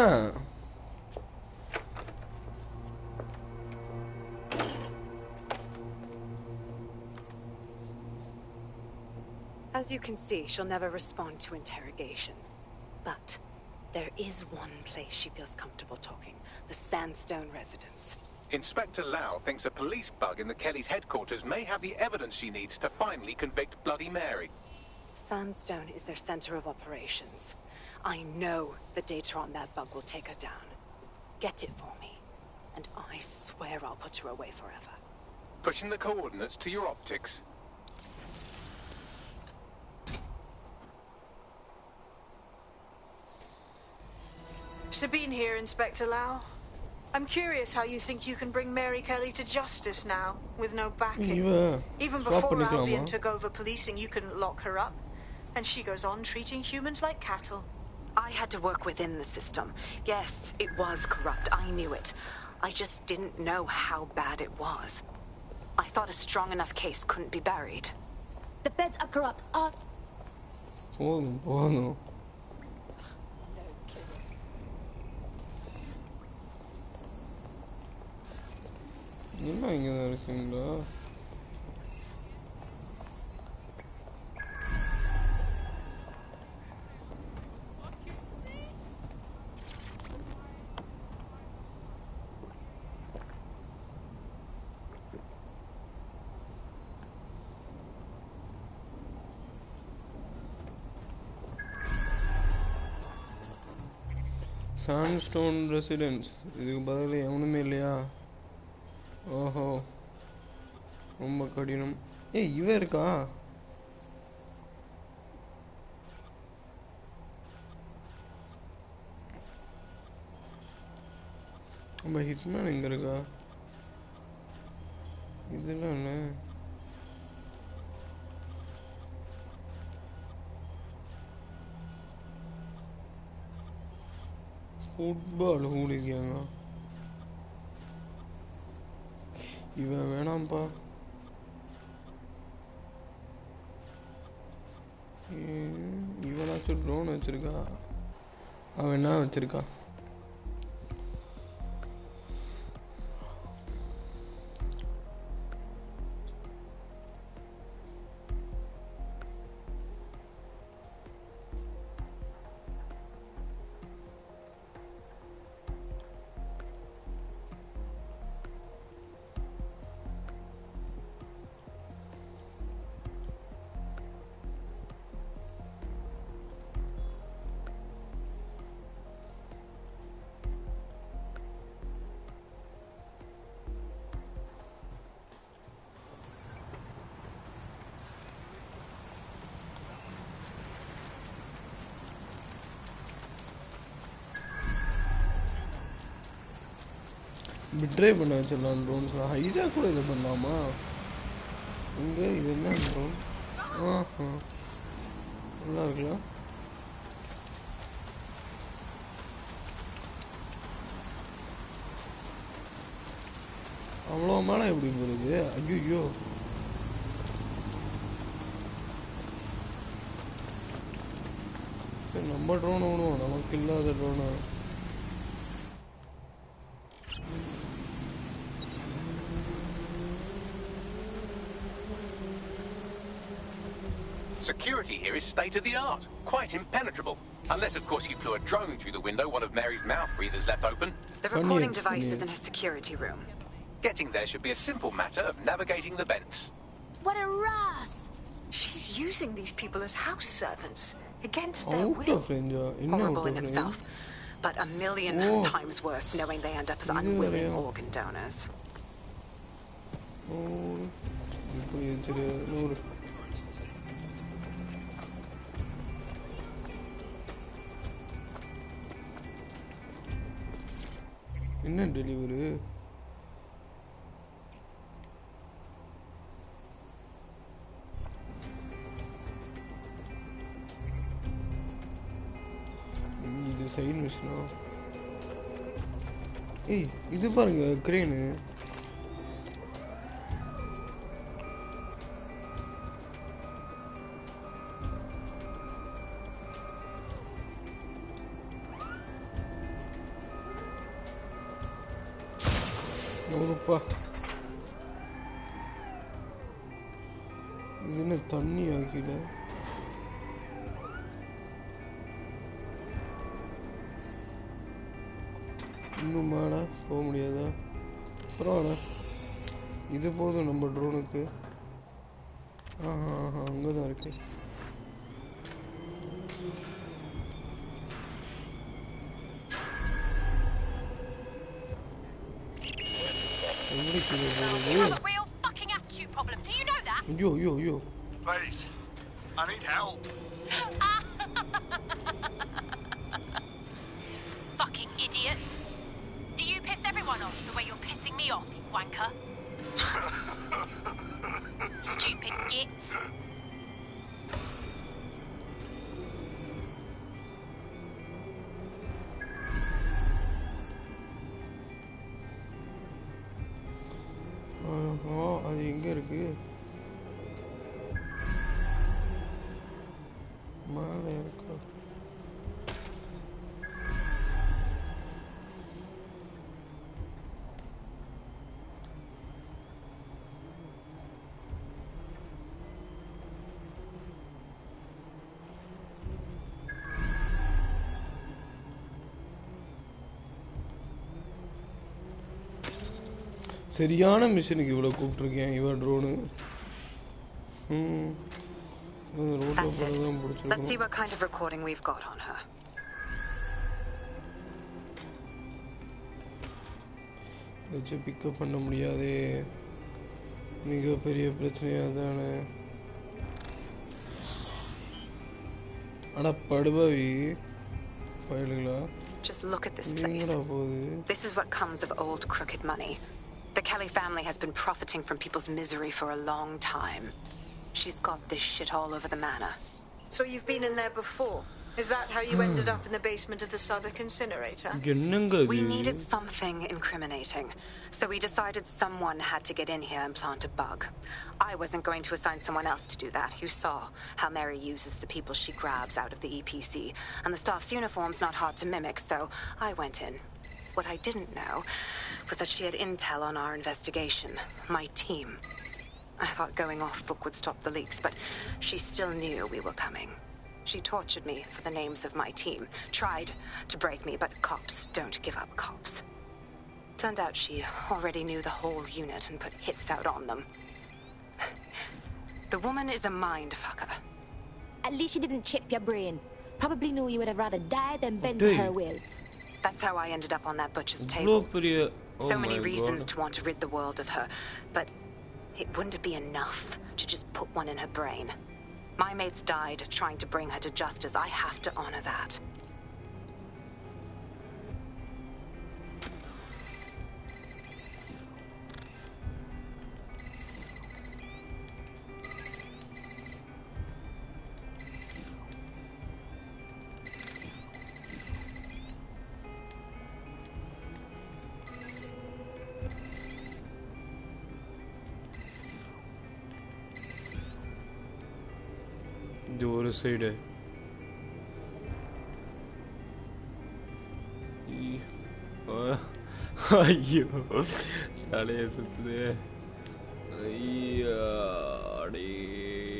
Speaker 12: As you can see, she'll never respond to interrogation. But there is one place she feels comfortable talking. The Sandstone residence.
Speaker 2: Inspector Lau thinks a police bug in the Kellys' headquarters may have the evidence she needs to finally convict Bloody Mary.
Speaker 12: Sandstone is their center of operations. I know the data on that bug will take her down. Get it for me, and I swear I'll put her away forever.
Speaker 2: Pushing the coordinates to your optics.
Speaker 8: Sabine here, Inspector Lau. I'm curious how you think you can bring Mary Kelly to justice now, with no backing. Even before Albion took over policing, you couldn't lock her up. And she goes on treating humans like cattle.
Speaker 12: I had to work within the system. Yes, it was corrupt. I knew it. I just didn't know how bad it was. I thought a strong enough case couldn't be buried.
Speaker 11: The feds are corrupt.
Speaker 1: போதும் என்ன இங்க தான் இருக்கீங்களா? Sandstone residence. இதுக்கு பதில் எவனுமே இல்லையா? ஓஹோ, ரொம்ப கடினம். ஏய், இவ இருக்கா? நம்ம ஹிட்மேன் எங்க இருக்கா? இதெல்லாம் என்ன? ஃபுட்பால் ஹூலிகேனா? இவன் வேணாம்ப்பா. இவனாச்சும் ட்ரோன் வச்சிருக்கா? அவன் என்ன வச்சிருக்கா? பிட்ரே பண்ண வச்சிடலாம் ட்ரோன்ஸ்லாம். ஹைஜாக் கூட இதை பண்ணலாமா? இங்கே இது என்ன ட்ரோன்? ஆஹா, நல்லா இருக்கலாம். அவ்வளோ மேலே எப்படி போகுது? ஐயோ, சரி நம்ம ட்ரோன் விடுவோம், நமக்கு இல்லாத ட்ரோனை.
Speaker 2: Security here is state-of-the-art, quite impenetrable. Unless, of course, you flew a drone through the window one of Mary's mouth breathers left open.
Speaker 12: The recording device is in her security room.
Speaker 2: Getting there should be a simple matter of navigating the vents.
Speaker 11: What a ras!
Speaker 8: She's using these people as house servants, against their will.
Speaker 12: Horrible in itself, but a million times worse knowing they end up as unwilling organ donors.
Speaker 1: என்ன delivery? இது side மிஷினா? ஏய், இது பாருங்க, crane. நூறுப்பா. இது என்ன தண்ணி ஆக்கில? இன்னும் மேலே போக முடியாதா? பரவாயில்ல, இது போதும் நம்ம ட்ரோனுக்கு. அங்கே தான் இருக்கு.
Speaker 11: You have a real fucking attitude problem. Do you know that?
Speaker 1: Yo.
Speaker 7: Please, I need help.
Speaker 11: Fucking idiot. Do you piss everyone off the way you're pissing me off, you wanker? Stupid git.
Speaker 1: அது எங்க இருக்கு? மேலே இருக்கா? சரியான மிஷனுக்கு இவ்வளோ கூப்பிட்டுருக்கேன் இவன் drone.
Speaker 12: Let's see what kind of recording we've got on her.
Speaker 1: வச்சு pickup பண்ண முடியாதே, மிகப்பெரிய பிரச்சனையாக தானே. அட படுபாவி ஃபைலுங்களா?
Speaker 12: Just look at this place. This is what comes of old crooked money. The Kelly family has been profiting from people's misery for a long time. She's got this shit all over the manor.
Speaker 8: So you've been in there before? Is that how you ended up in the basement of the Southwark incinerator?
Speaker 12: We needed something incriminating, so we decided someone had to get in here and plant a bug. I wasn't going to assign someone else to do that. You saw how Mary uses the people she grabs out of the EPC, and the staff's uniform's not hard to mimic, so I went in. What I didn't know was that she had intel on our investigation, my team. I thought going off-book would stop the leaks, but she still knew we were coming. She tortured me for the names of my team, tried to break me, but cops don't give up cops. Turned out she already knew the whole unit and put hits out on them. The woman is a mind-fucker.
Speaker 11: At least she didn't chip your brain. Probably knew you would have rather died than bend to her will.
Speaker 12: That's how I ended up on that butcher's table. So many reasons to want to rid the world of her, but it wouldn't be enough to just put one in her brain. My mates died trying to bring her to justice. I have to honor that.
Speaker 1: இது ஒரு side. ஐயோ தலைய சுத்துது. ஐயா அடேங்கப்பா.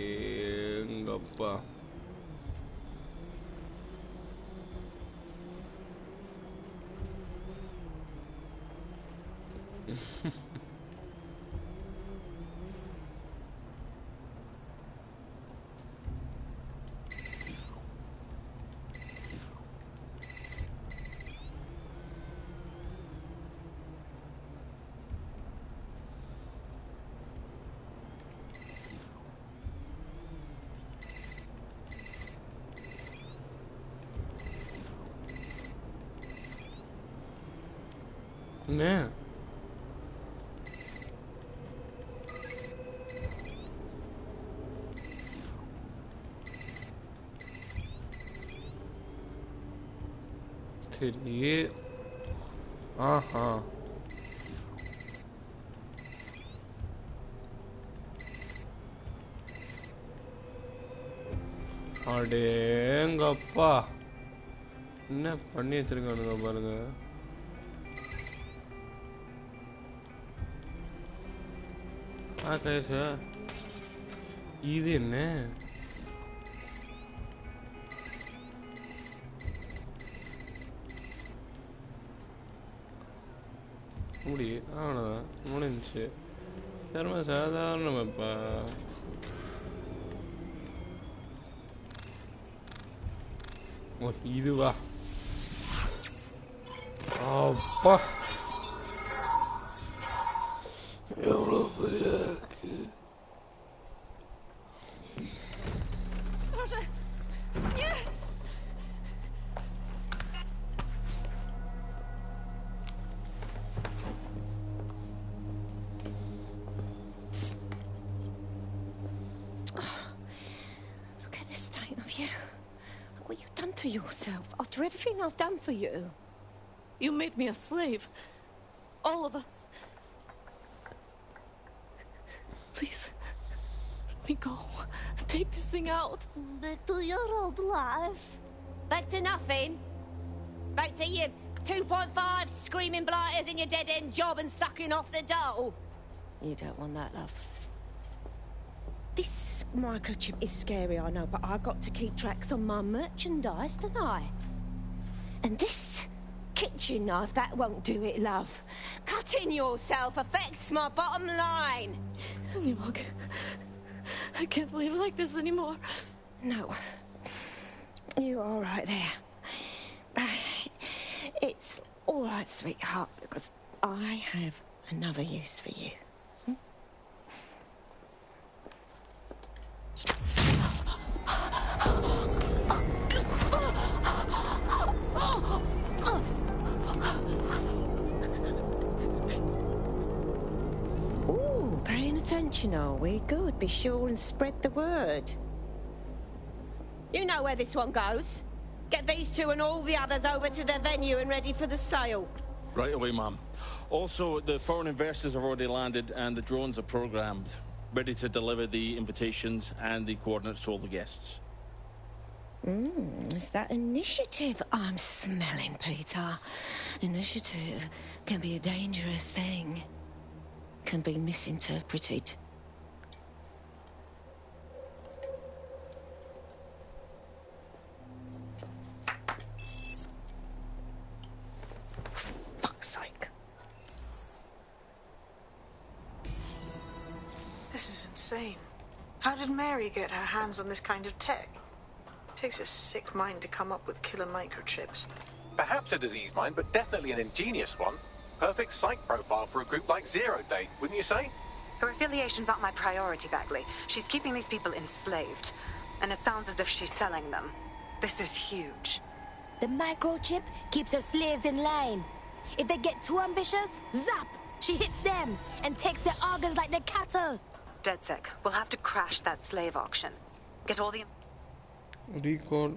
Speaker 1: என்ன சரி. ஆஹா அடேங்கப்பா என்ன பண்ணி வச்சிருக்கானுங்க பாருங்க. இது என்ன முடிஞ்சு சர்ம சாதாரணமாப்பா. ஓ இதுவா அப்பா எவ்வளோ பெரிய இருக்கு.
Speaker 16: Proszę! Nie!
Speaker 15: Look at the state of you. Look what you've done to yourself after everything I've done for you.
Speaker 16: You made me a slave. All of us. Please, let me go. Take this thing out.
Speaker 15: Back to your old life. Back to nothing. Back to you 2.5 screaming blighters in your dead-end job and sucking off the dole. You don't want that, love. This microchip is scary, I know, but I've got to keep tracks on my merchandise, don't I? And this kitchen knife, that won't do it, love. Cutting yourself affects my bottom line.
Speaker 16: I can't live like this anymore.
Speaker 15: No. You're all right there. It's all right, sweetheart, because I have another use for you. Ooh, paying attention, are we? Good. Be sure and spread the word. You know where this one goes. Get these two and all the others over to the venue and ready for the sale.
Speaker 17: Right away, Mum. Also, the foreign investors have already landed and the drones are programmed, ready to deliver the invitations and the coordinates to all the guests.
Speaker 15: It's that initiative I'm smelling, Peter. Initiative can be a dangerous thing. Can be misinterpreted. Fuck's sake.
Speaker 8: This is insane. How did Mary get her hands on this kind of tech? It takes a sick mind to come up with killer microchips.
Speaker 2: Perhaps a disease mind, but definitely an ingenious one. Perfect psych profile for a group like Zero Day, wouldn't you say?
Speaker 12: Her affiliations aren't my priority, Bagley. She's keeping these people enslaved. And it sounds as if she's selling them. This is huge.
Speaker 11: The microchip keeps her slaves in line. If they get too ambitious, zap! She hits them and takes their organs like their cattle.
Speaker 12: DedSec, we'll have to crash that slave auction. Get all the
Speaker 1: Recall.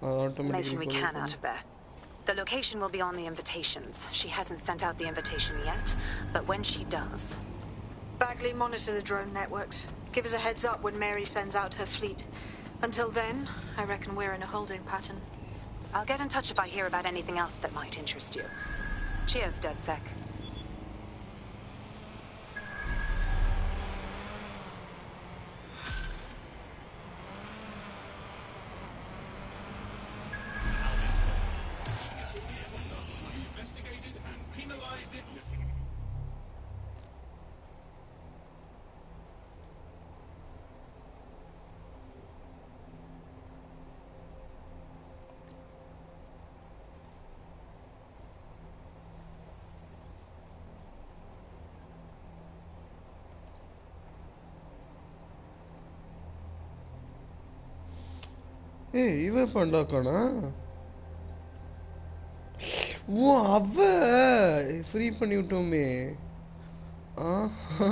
Speaker 1: Oh,
Speaker 12: information we can
Speaker 1: automatically.
Speaker 12: out of there. The location will be on the invitations. She hasn't sent out the invitation yet, but when she does...
Speaker 8: Bagley, monitor the drone networks. Give us a heads up when Mary sends out her fleet. Until then, I reckon we're in a holding pattern.
Speaker 12: I'll get in touch if I hear about anything else that might interest you. Cheers, DedSec.
Speaker 1: ஏய் இவ பண்ணாக்கானா ஓ அவ free பண்ணி விட்டோமே ஆஹா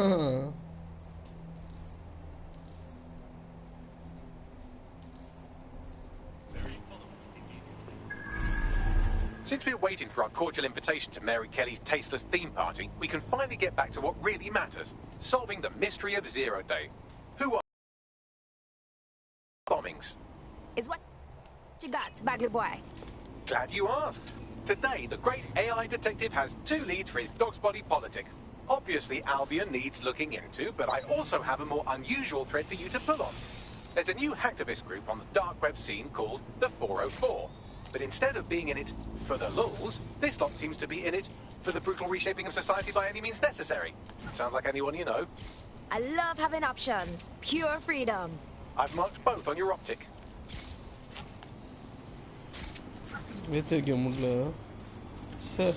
Speaker 2: Since we're waiting for our cordial invitation to Mary Kelly's tasteless theme party, we can finally get back to what really matters, solving the mystery of Zero Day. Who are bombings?
Speaker 11: Is what you got, Bagley boy?
Speaker 2: Glad you asked. Today, the great AI detective has 2 leads for his dog's body politic. Obviously, Albion needs looking into, but I also have a more unusual thread for you to pull on. There's a new hacktivist group on the dark web scene called the 404. But instead of being in it for the lulz, this lot seems to be in it for the brutal reshaping of society by any means necessary. Sounds like anyone you know.
Speaker 11: I love having options. Pure freedom.
Speaker 2: I've marked both on your optic.
Speaker 1: ஏத்திருக்க முடியல sir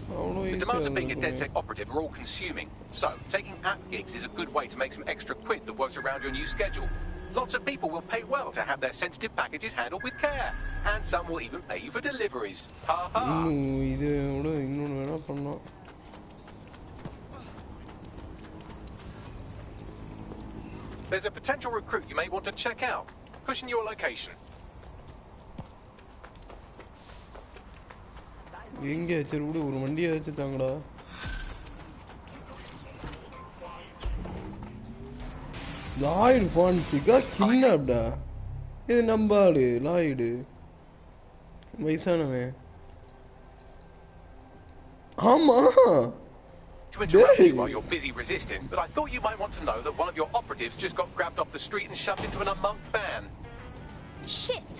Speaker 2: The demands of being a DedSec operative are all-consuming, so taking app gigs is a good way to make some extra quid that works around your new schedule. Lots of people will pay well to have their sensitive packages handled with care, and some will even pay you for deliveries. Ha ha! There's a potential recruit you may want to check out. Pushing your location.
Speaker 1: எங்க சரி விடு ஒரு வண்டியை வச்சு தாங்கடா Lloyd ஃபான்சிகா கிட்னாப்டா இது நம்பாடு Lloyd வயசானவன் ஆமா
Speaker 2: To interrupt you while you're busy resisting, but I thought you might want to know that one of your operatives just got grabbed off the street and shoved into an unmarked van.
Speaker 11: Shit!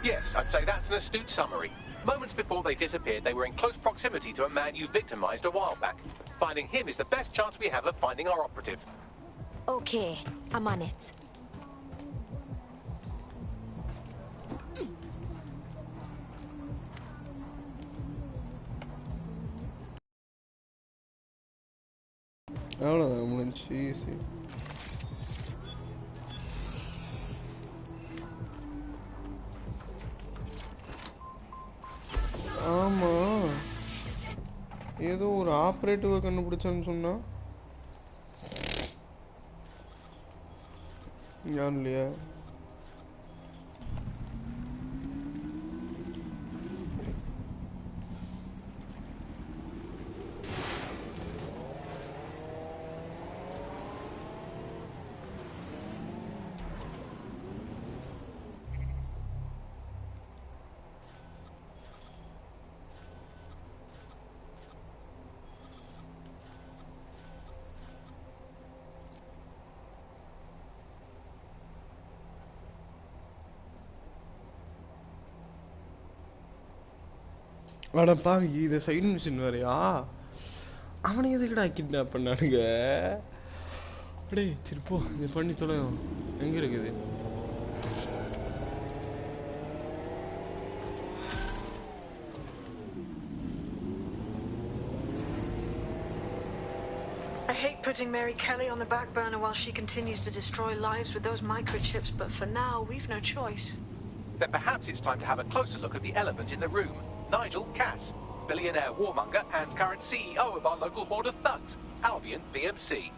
Speaker 2: Yes, I'd say that's an astute summary. Moments before they disappeared, they were in close proximity to a man you victimized a while back. Finding him is the best chance we have of finding our operative.
Speaker 11: Okay, I'm on it.
Speaker 1: அவ்வளோதான் முடிஞ்சு easy ஆமா ஏதோ ஒரு ஆப்ரேட்டிவ கண்டுபிடிச்சான்னு சொன்னா ஞான் இல்லையா அடப்பா இது side machine வேறையா அவனை எதுக்குடா கிட்னாப் பண்ணானுங்க அப்படியே சரி போ இது பண்ணி தொலையும் எங்க இருக்குது
Speaker 8: I hate putting Mary Kelly on the back burner while she continues to destroy lives with those microchips, but for now, we've no choice.
Speaker 2: Then perhaps it's time to have a closer look at the elephant in the room. Nigel Cass, billionaire warmonger and current CEO of our local horde of thugs, Albion BMC.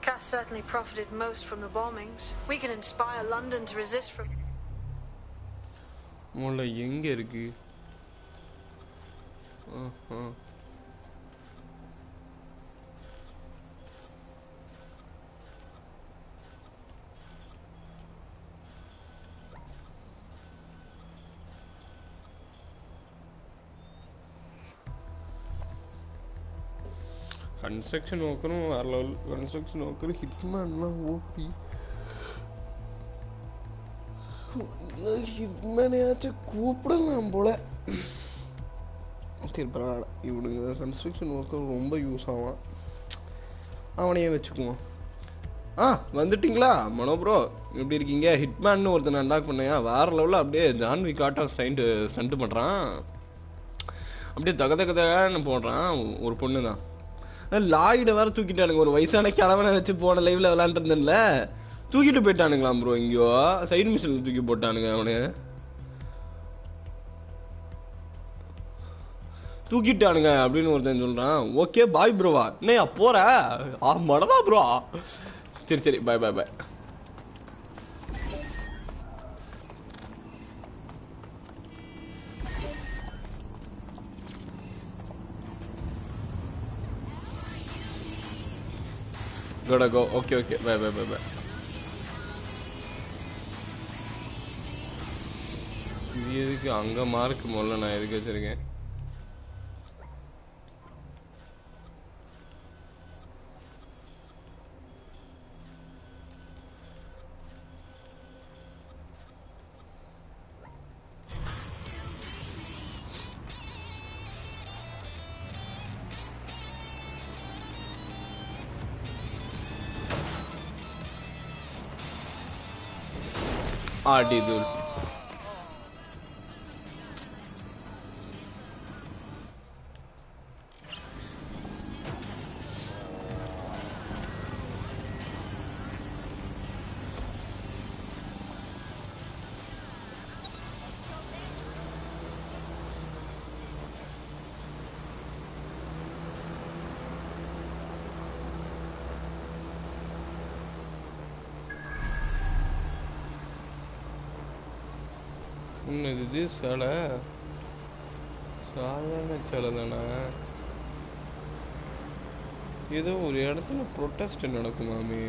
Speaker 8: Cass certainly profited most from the bombings. We can inspire London to resist from...
Speaker 1: மொள்ள எங்க இருக்கு construction ஒர்க்கரும் வேற level construction ஒர்க்கரும் ஹிட்மேன்லாம் OP ஹிட்மேனையாச்சும் கூப்பிடலாம் போல சரி பரவாயில்ல இவனுங்க construction worker ரொம்ப use ஆகும் அவனையே வச்சுக்குவோம் வந்துட்டீங்களா மனோ ப்ரோ எப்படி இருக்கீங்க ஹிட்மேன்னு ஒருத்தனை அன்லாக் பண்ணையா வேற லெவலில் அப்படியே ஜான்வி காட்டா ஸ்டண்ட் பண்ணுறான் அப்படியே தகதகன்னு போடுறான் ஒரு பொண்ணு தான் லாயிட வேற தூக்கிட்டானுங்க ஒரு வயசான கிழவனை வச்சு போன லைவ்ல விளாண்டுருந்தேன்ல தூக்கிட்டு போயிட்டானுங்களாம் ப்ரோ இங்கேயோ சைடு மிஷினில் தூக்கி போட்டானுங்க அவனு தூக்கிட்டானுங்க அப்படின்னு ஒருத்தன் சொல்றான் ஓகே பாய் ப்ரோவா என்னையா போற மடவா ப்ரோ சரி சரி பாய் பாய் பாய் gotta go. Okay, bye. இதுக்கு அங்க மார்க் முதல்ல நான் எதுக்கு வச்சிருக்கேன் Adidul. இது சிலை சாதாரண சிலை தானே? ஏதோ ஒரு இடத்துல protest நடக்குமாமே.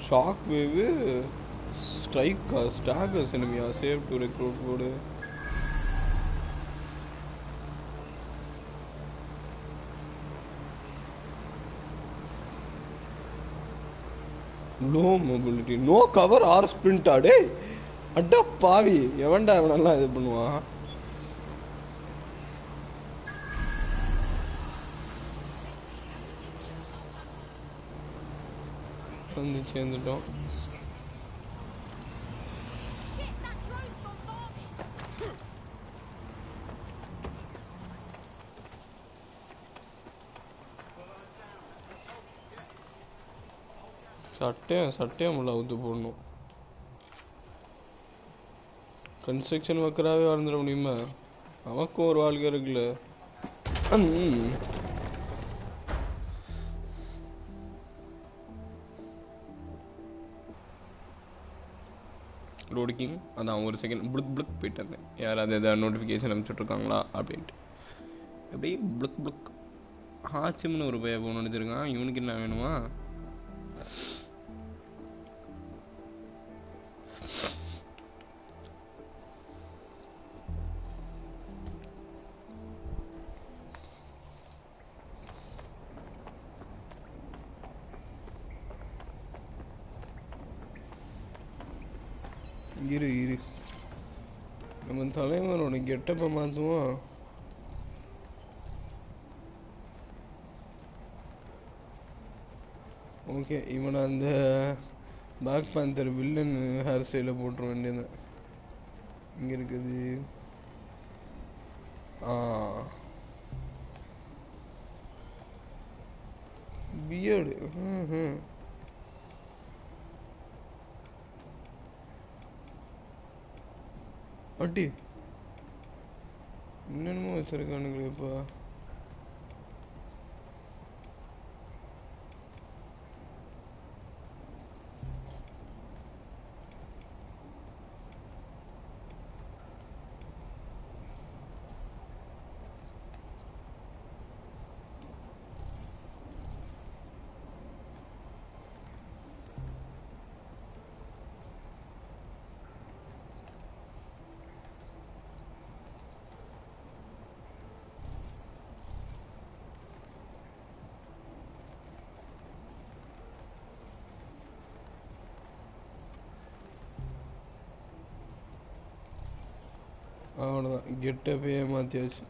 Speaker 1: Shockwave, strike, staggers enemy, save to recruit for low mobility, no cover or sprint. Ade, adda pavi, evanda evanalla idu பண்ணுவான். வந்து சேர்ந்துட்டோம். சட்டையம் உள்ள அவுத்து போடணும். கன்ஸ்ட்ரக்ஷன் ஒர்க்கராகவே வாழ்ந்துட முடியுமா? அவனுக்கும் ஒரு வாழ்க்கை இருக்குல்ல. ரோடிக்கிங் அதான் ஒரு செகண்ட் புளுக் போயிட்டு இருந்தேன். யாராவது எதாவது நோட்டிஃபிகேஷன் அனுப்பிச்சுட்ருக்காங்களா அப்படின்ட்டு. அப்படியே புளுக் ஹாச்சிம்னு ஒரு பையன் போகணும்னு நினச்சிருக்கான். இவனுக்கு என்ன வேணுமா? இரு நம்ம தலைவரோட கெட்டப்ப மாற்றுவோம். ஓகே, இவனை அந்த பிளாக் பேந்தர் வில்லன் ஹேர் ஸ்டைலில் போட்டுற வேண்டியதான். இங்கே இருக்குது. பியர்டு. அட்டி என்னென்னமோ வச்சிருக்கானுங்களேப்பா. அவ்வளோதான், கெட்டப்பே மாற்றியாச்சு.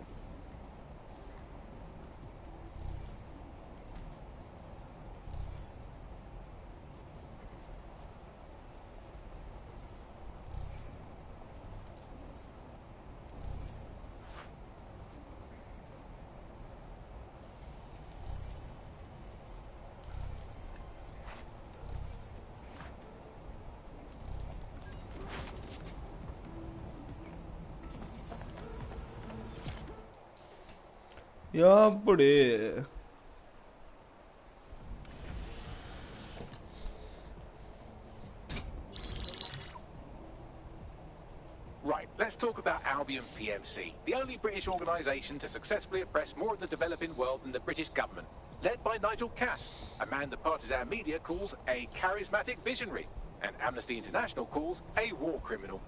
Speaker 1: எப்படி
Speaker 2: Right, let's talk about Albion PMC, the only British organisation to successfully oppress more of the developing world than the British government, led by Nigel Cass, a man the partisan media calls a charismatic visionary, and Amnesty International calls a war criminal.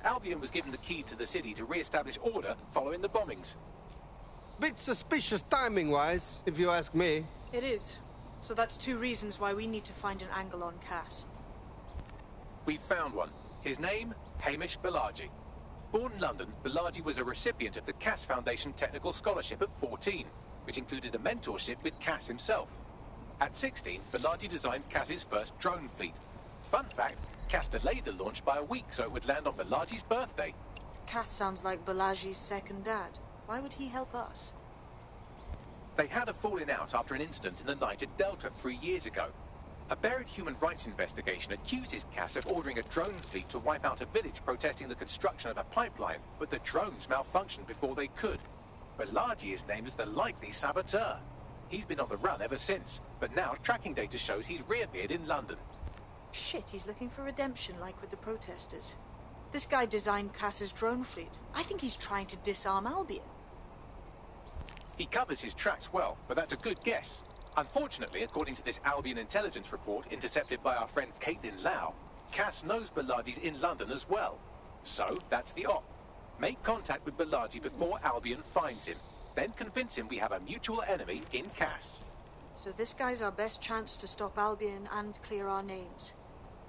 Speaker 2: Albion was given the key to the city to re-establish order following the bombings.
Speaker 18: Bit suspicious timing-wise, if you ask me.
Speaker 8: It is. So that's two reasons why we need to find an angle on Cass.
Speaker 2: We've found one. His name, Hamish Balaji. Born in London, Balaji was a recipient of the Cass Foundation Technical Scholarship at 14, which included a mentorship with Cass himself. At 16, Balaji designed Cass's first drone fleet. Fun fact, Cass delayed the launch by a week so it would land on Balaji's birthday.
Speaker 8: Cass sounds like Balaji's second dad. Why would he help us?
Speaker 2: They had a falling out after an incident in the Niger Delta 3 years ago. A buried human rights investigation accuses Cass of ordering a drone fleet to wipe out a village protesting the construction of a pipeline, but the drones malfunctioned before they could. Balaji is named as the likely saboteur. He's been on the run ever since, but now tracking data shows he's reappeared in London.
Speaker 8: Shit, he's looking for redemption like with the protesters. This guy designed Cass's drone fleet. I think he's trying to disarm Albion.
Speaker 2: He covers his tracks well, but that's a good guess. Unfortunately, according to this Albion intelligence report intercepted by our friend Caitlin Lau, Cass knows Balaji's in London as well. So, that's the op. Make contact with Balaji before Albion finds him. Then convince him we have a mutual enemy in Cass.
Speaker 8: So this guy's our best chance to stop Albion and clear our names.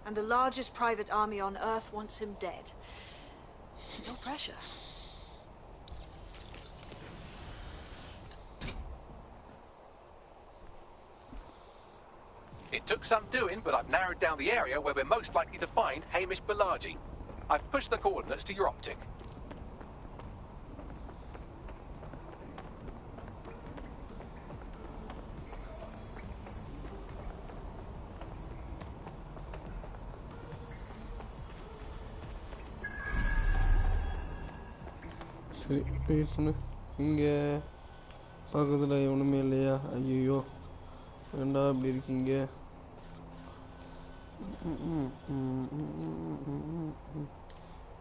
Speaker 8: And the largest private army on Earth wants him dead. No pressure.
Speaker 2: It took some doing, but I've narrowed down the area where we're most likely to find Hamish Balaji. I've pushed the coordinates to your optic.
Speaker 1: சரி wait பண்ணு இங்கே பக்கத்தில் ஒன்றுமே இல்லையா ஐயோ ஏண்டா இப்படி இருக்கீங்க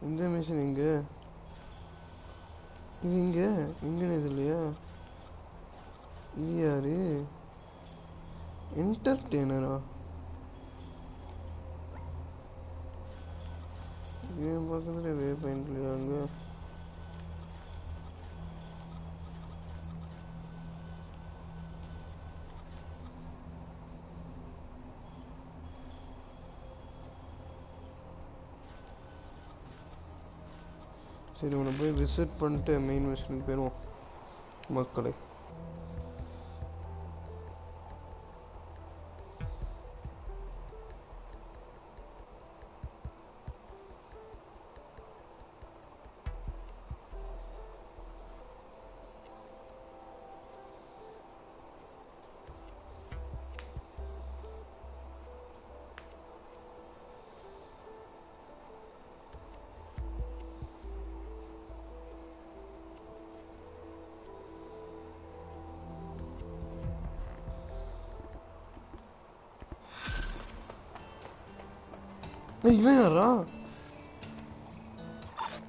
Speaker 1: இந்த மிஷின் எங்கே இது இங்கன்னு இது இல்லையா இது யாரு என்டர்டெய்னரா என் பக்கத்தில் வே பாயிண்ட் இல்லையா அங்கே சரி உன்னை போய் விசிட் பண்ணிட்டு மெயின் மிஷனுக்கு போயிடுவோம் மக்களை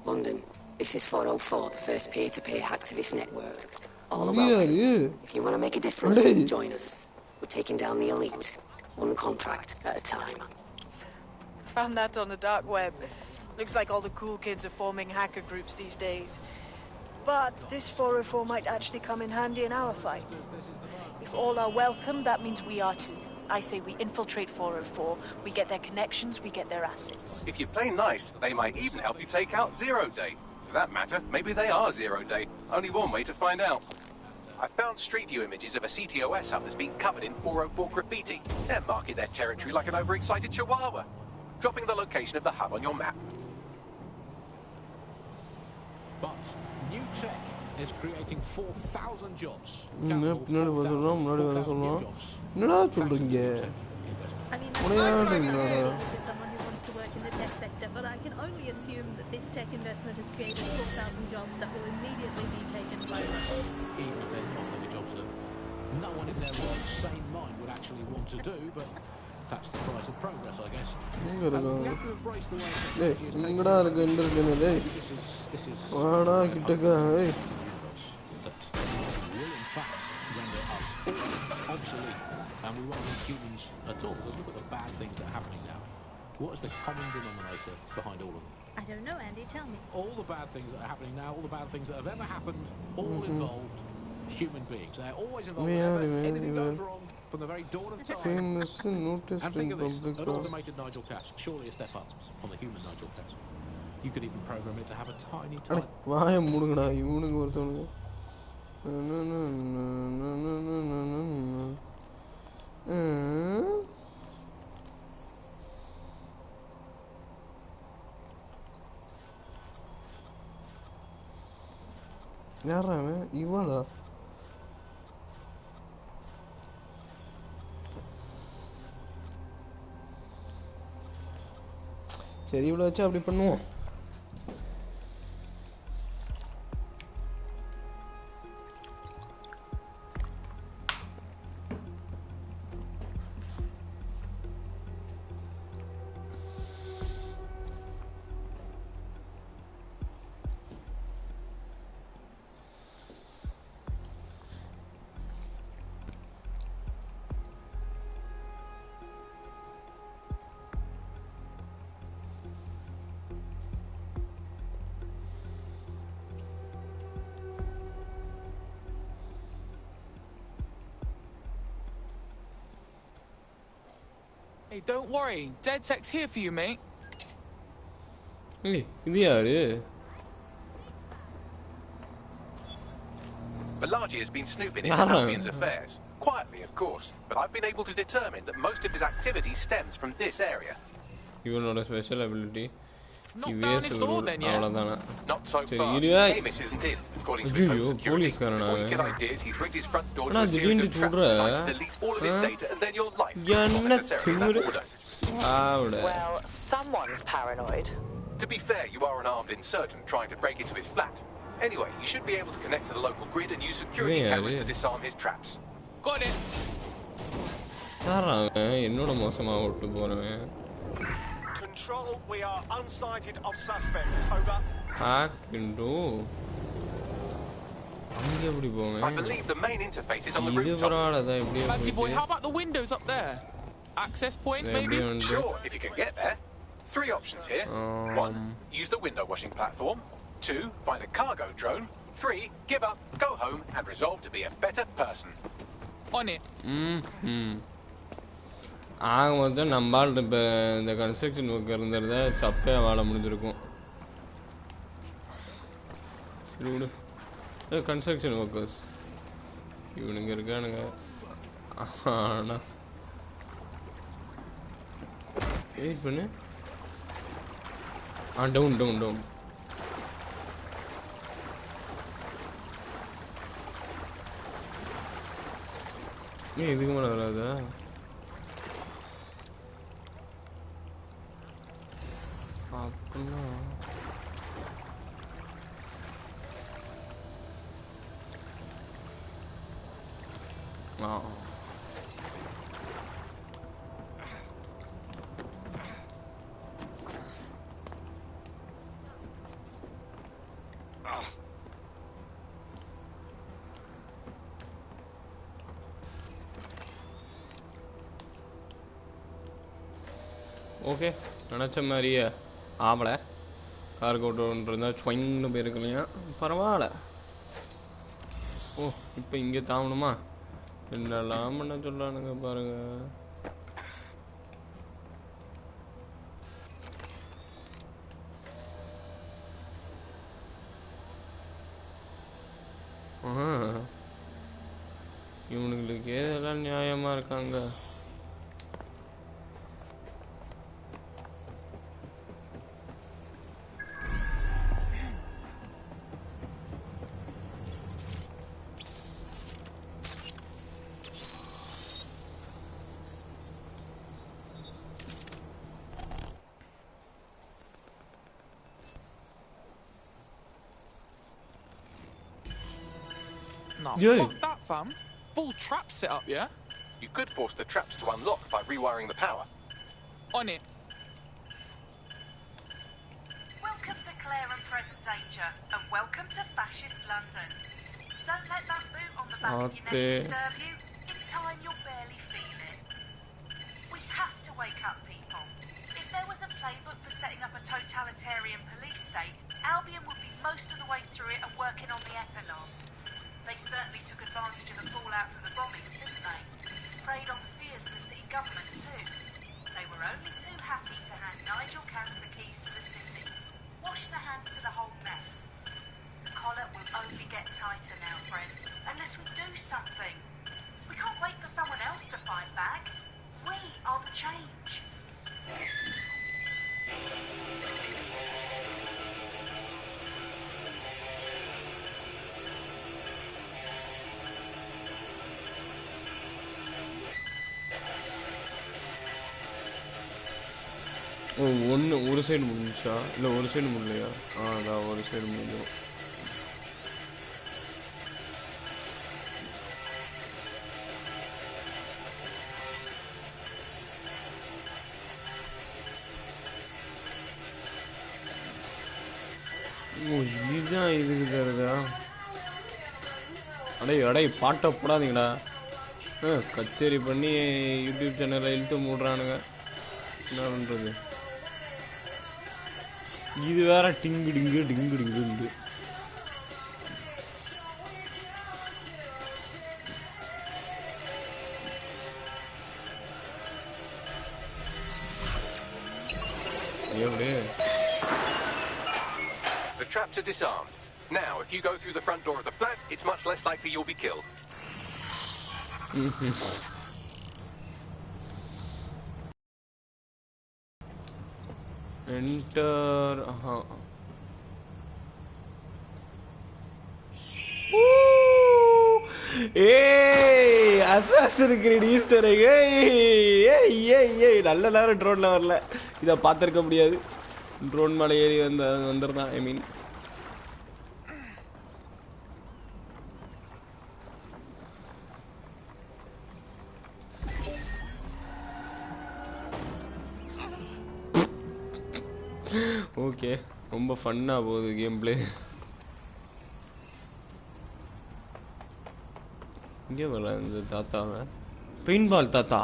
Speaker 19: London, this is 404, the first peer-to-peer hacktivist network. All welcome. If you want to make a difference, join us. We're taking down the elite, one contract at a time.
Speaker 14: Found that on the dark web. Looks like all the cool kids are forming hacker groups these days. But this 404 might actually come in handy in our fight. If all are welcome, that means we are too. I say we infiltrate 404, we get their connections, we get their assets.
Speaker 2: If you play nice, they might even help you take out Zero Day. For that matter, maybe they are Zero Day. Only one way to find out. I found Street View images of a CTOS hub that's been covered in 404 graffiti. They're marking their territory like an overexcited chihuahua. Dropping the location of the hub on your map.
Speaker 20: But new tech is creating 4,000 jobs.
Speaker 1: பின்னாடி பார்த்துறோம் முன்னாடி வர சொல்றோம் என்னடா சொல்றீங்க உடையாடுங்கடா
Speaker 21: someone who wants to work in the tech sector, but I can only assume that this tech investment has created 4,000 jobs that will immediately be taken by Russians.
Speaker 20: Even if they're not the jobs that no one in their right sane mind would actually want to do, but that's the price of progress, I guess.
Speaker 1: எங்க இருக்காங்க டேய் எங்கடா இருக்கு entertainer டேய் வாடா கிட்டக்க ஏய்
Speaker 20: will in fact render us obsolete, and we won't need humans at all. Because look at the bad things that are happening now. What is the common denominator behind all of them?
Speaker 21: I don't know, Andy, tell me.
Speaker 20: All the bad things that are happening now, all the bad things that have ever happened, all involved human beings. They're always involved. Anything goes wrong from the very dawn of time.
Speaker 1: Famous noticed
Speaker 20: And think
Speaker 1: in
Speaker 20: of this,
Speaker 1: public.
Speaker 20: an automated Nigel Cass, surely a step up on the human Nigel Cass. You could even program it to have a tiny type.
Speaker 1: வாயை மூடுங்கடா இவனுக்கு ஒருத்தவனுக்கு யாரா அவன்? இவளா? சரி இவ்வளோ வச்சு அப்படி பண்ணுவோம்.
Speaker 4: Hey, don't worry. DedSec's here for you, mate.
Speaker 1: Hey, இது யாரு?
Speaker 2: Balaji has been snooping into Albion's affairs. Quietly, of course, but I've been able to determine that most of his activity stems from this area.
Speaker 1: இவனோட special ability
Speaker 2: Not so fast. Amos isn't in, according to his home security. Before you get ideas, he's rigged his front door to a series of traps designed to delete all of his data, and then your life. Not necessarily in that order.
Speaker 13: Well, someone's paranoid.
Speaker 2: To be fair, you are an armed insurgent trying to break into his flat. Anyway, you should be able to connect to the local grid and use security cameras to disarm his traps.
Speaker 4: Got it.
Speaker 1: என்னோட மோசமா விட்டு போறேன்.
Speaker 7: Control, we are unsighted of suspects. Over.
Speaker 1: Hack into. அங்க எப்படி போவேன்?
Speaker 2: I believe the main interface is on the
Speaker 1: இது
Speaker 2: rooftop.
Speaker 1: பரவாயில்லை இப்படியே
Speaker 4: Fancy boy, how about the windows up there? Access point, maybe?
Speaker 2: Sure, if you can get there. 3 options here. 1, use the window washing platform. 2, find a cargo drone. 3, give up, go home, and resolve to be a better person.
Speaker 4: On it.
Speaker 1: ஆக மொத்தம் நம்மால் இப்போ இந்த construction work இருந்திருந்தா சப்பையாக வாழ முடிஞ்சிருக்கும். Construction workers இவனுங்க இருக்கானுங்க. ஆனால் வெயிட் பண்ணு. Down down down. இதுக்கு மேலே வராதா? அப்படின்னா ஓகே நினச்ச மாதிரியே ஆவலை. கார் கோட்டோன்னு இருந்தால் ஸ்வைன்னு போயிருக்கு இல்லையா? பரவாயில்ல. ஓ இப்போ இங்கே தாவணுமா? என்னெல்லாம் பண்ண சொல்லானுங்க பாருங்க. இவனுங்களுக்கு எதெல்லாம் நியாயமாக இருக்காங்க.
Speaker 4: Nah, fuck that, fam. Full trap set up, yeah?
Speaker 2: You could force the traps to unlock by rewiring the power.
Speaker 4: On it.
Speaker 22: Welcome to Claire and Present Danger, and welcome to fascist London. Don't let that boot on the back of your neck disturb you. In time, you'll barely feel it. We have to wake up, people. If there was a playbook for setting up a totalitarian police state, Albion would be most of the way through it and working on the epilogue. They certainly took advantage of the fallout from the bombings, didn't they? Preyed on the fears of the city government too. They were only too happy to hand Nigel Cass the keys to the city. Wash the hands to the whole mess. The collar will only get tighter now, friends, unless we do something. We
Speaker 1: ஒரு side முடிஞ்சா இல்லை ஒரு side முடியலையா? அதான் ஒரு side முடியும். இதுதான் இதுக்கு தருதா? அடே பாட்டை போடாதீங்கடா. கச்சேரி பண்ணி யூடியூப் சேனலை இழுத்து மூடுறானுங்க. என்ன பண்றது? இது வேற டிங்கு டிங்கு டிங்கு டிங்கு.
Speaker 2: The traps are disarmed. Now, if you go through the front door of the flat, it's much less likely you'll be killed.
Speaker 1: Enter. Hey, Assassin's Creed Easter egg. Hey, நல்ல நேரம் ட்ரோன்ல வரல. இத பாத்துக்க முடியாது. ட்ரோன் மேல ஏறி வந்தறதான். I mean ஓகே, ரொம்ப ஃபன்னா போகுது கேம் பிளே. இங்கே வர இந்த தாத்தாவை பெயின்பால் தாத்தா.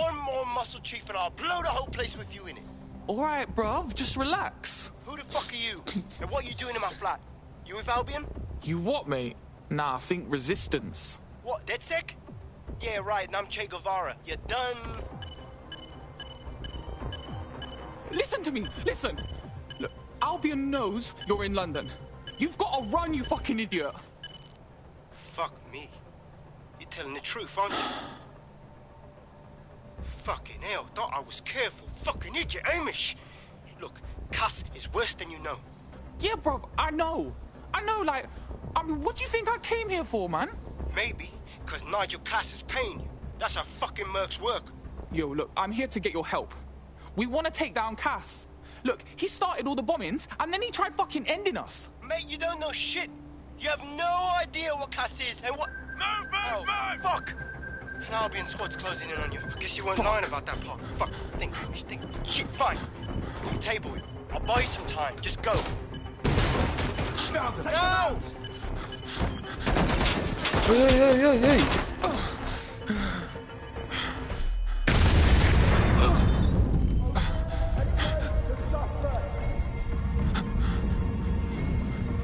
Speaker 7: One more muscle chief and I'll blow the whole place with you in it.
Speaker 4: Alright, bruv, just relax.
Speaker 7: Who the fuck are you? And what are you doing in my flat? You with Albion?
Speaker 4: You what, mate? Nah, I think Resistance.
Speaker 7: What, DedSec? Yeah, right, and I'm Che Guevara. You done?
Speaker 4: Listen to me, listen. Look, Albion knows you're in London. You've got to run, you fucking idiot.
Speaker 7: Fuck me. You're telling the truth, aren't you? Fucking hell, thought I was careful. Fucking idiot, Amish. Look, Cass is worse than you know.
Speaker 4: Yeah, bruv, I know, like, I mean, what do you think I came here for, man?
Speaker 7: Maybe, because Nigel Cass is paying you. That's how fucking mercs work.
Speaker 4: Yo, look, I'm here to get your help. We want to take down Cass. Look, he started all the bombings, and then he tried fucking ending us.
Speaker 7: Mate, you don't know shit. You have no idea what Cass is and what... Move! Fuck! An Albion squad's closing in on you. I guess you weren't lying about that part. Fuck, think. Shit, fine. We'll table it. I'll buy you some time. Just go. No!
Speaker 1: Hey!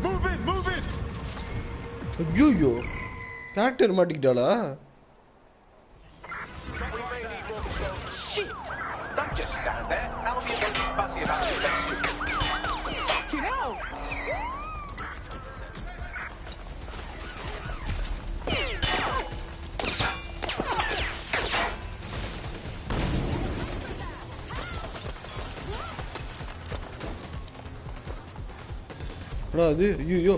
Speaker 7: Move it!
Speaker 1: ஐயோ character மாட்டிக்கிட்டாளா?
Speaker 2: Shit! Don't just stand there. Albion won't be fussy about who lets you.
Speaker 4: Fucking hell!
Speaker 1: அது ஐயோ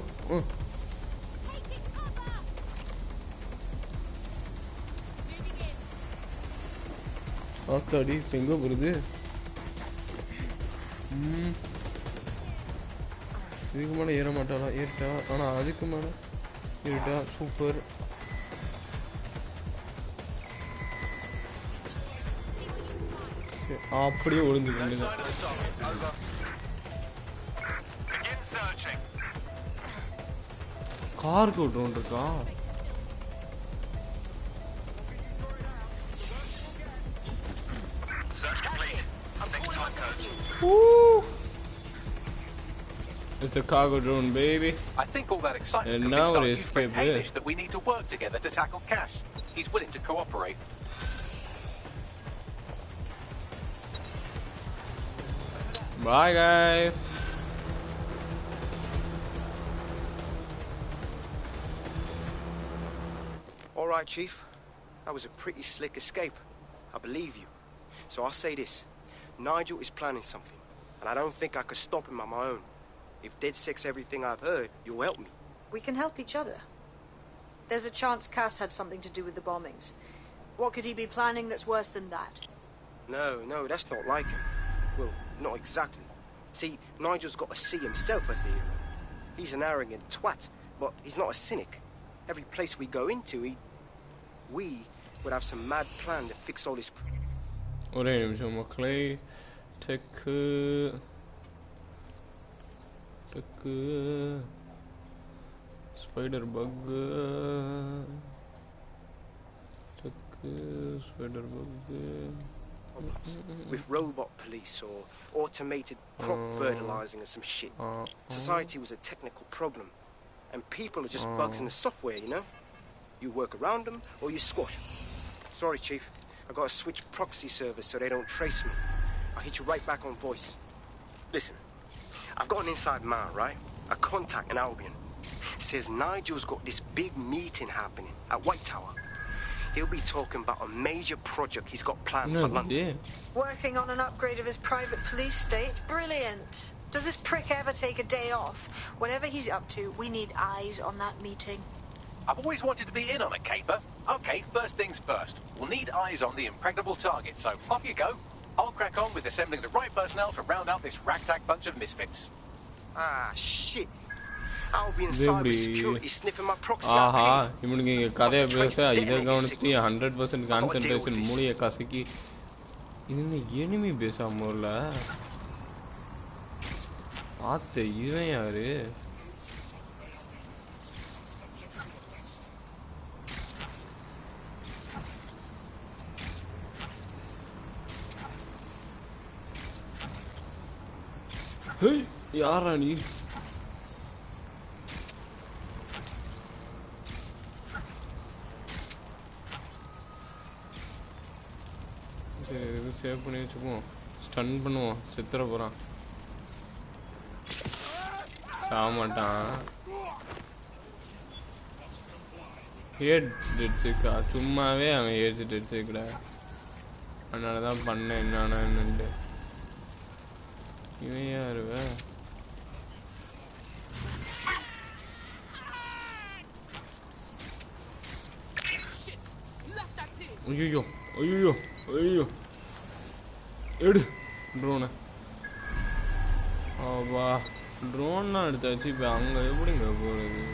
Speaker 1: ஆத்தாடி எங்க போகுது? இதுக்கு மேலே ஏற மாட்டாளா? ஏறிட்டா. ஆனால் அதுக்கு மேலே ஏறிட்டா. சூப்பர். அப்படியே ஒளிஞ்சுக்க வேண்டியதான். காருக்கு விட்றோன் இருக்கா? It's the cargo drone, baby.
Speaker 2: I think all that excitement
Speaker 1: and
Speaker 2: convinced
Speaker 1: now
Speaker 2: our
Speaker 1: it
Speaker 2: new
Speaker 1: is
Speaker 2: friend Hamish that we need to work together to tackle Cass. He's willing to cooperate.
Speaker 1: Bye, guys.
Speaker 7: All right, Chief. That was a pretty slick escape. I believe you. So I'll say this. Nigel is planning something, and I don't think I could stop him on my own. If DedSec's everything I've heard, you'll help me.
Speaker 8: We can help each other. There's a chance Cass had something to do with the bombings. What could he be planning that's worse than that?
Speaker 7: No, that's not like him. Well, not exactly. See, Nigel's got to see himself as the hero. He's an arrogant twat, but he's not a cynic. Every place we go into, we would have some mad plan to fix all this.
Speaker 1: ஒரே நிமிஷம் மக்களே deck spider bug deck spider bug
Speaker 7: with robot police or automated crop fertilizing or some shit. Society was a technical problem, and people are just bugs in the software, you know? You work around them or you squash them. Sorry, Chief. I got to switch proxy servers so they don't trace me. I'll hit you right back on voice. Listen, I've got an inside man, right? A contact in Albion. Says Nigel's got this big meeting happening at White Tower. He'll be talking about a major project he's got planned for London.
Speaker 8: Working on an upgrade of his private police state? Brilliant. Does this prick ever take a day off? Whatever he's up to, we need eyes on that meeting.
Speaker 2: I've always wanted to be in on a caper. Okay, first things first. We'll need eyes on the impregnable target, so off you go. I'll crack on with assembling the right personnel to round out this ragtag bunch of misfits.
Speaker 7: Ah, shit. I'll be in cybersecurity sniffing my proxy
Speaker 1: ஆஹா இவனுக்கு இங்க கதையை பேச இதை கவனிச்சுட்டு 100% concentration மூளையை கசக்கி இது enemy பேசாம இல்ல ஆத்த இவன் யாரு ஹேய் யாரா நீ சேவ் பண்ணி வச்சுக்குவோம் ஸ்டன் பண்ணுவோம் செத்துற போறான் சாக மாட்டான் ஏடிச்சுக்கா சும்மாவே அவன் ஏடிச்சுக்கடா அதனால தான் பண்ணேன் என்னன்னு இவன் யாருவ ஐயோ ஐயோ ஐயோ எடு ட்ரோனை வா ட்ரோன்னா எடுத்தாச்சு இப்போ அங்கே எப்படிங்க போகிறது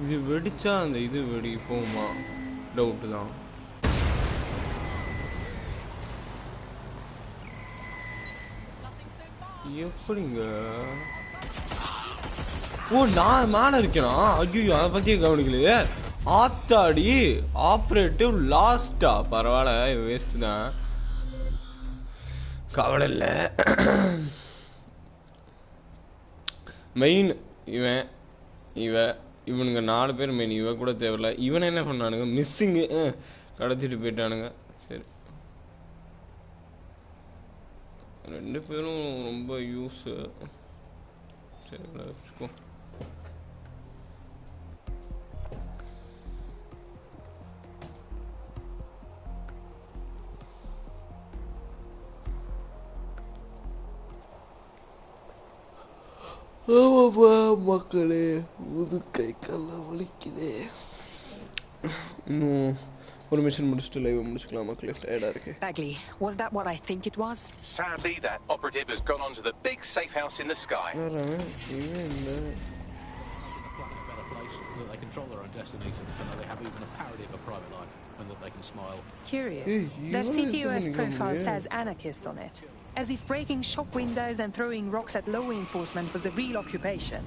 Speaker 1: இது வெடிச்சா அந்த இது வெடி போகுமா டவுட்டு தான் எப்படிங்க ஓ நான் மேலே இருக்கேனா ஐயோ அதை பற்றியே கவனிக்கலையே ஆத்தாடி ஆப்ரேட்டிவ் லாஸ்டா பரவாயில்ல வேஸ்ட் தான் கவலை இல்லை மெயின் இவனுங்க 4 பேர் மெயின் இவன் கூட தேவையில்ல இவனை என்ன பண்ணானுங்க மிஸ்ஸிங்கு கடத்திட்டு போயிட்டானுங்க சரி 2 பேரும் ரொம்ப யூஸ் சரி வச்சுக்கோ ஆமாப்பா மக்களே முதுகை கல்ல வலிக்குதே இன்னும் ஒரு மிஷன் முடிச்சுட்டு லைவ் முடிச்சுக்கலாம் மக்களே டயர்டா இருக்கு
Speaker 3: Bagley, was that what I think it was?
Speaker 2: Sadly, that operative has gone on to the big safe house in the sky.
Speaker 20: control their own destinies, and that they have even a parody of a private life, and that they can smile.
Speaker 3: Curious. Their CTOS profile says anarchist on it. As if breaking shop windows and throwing rocks at law enforcement was a real occupation.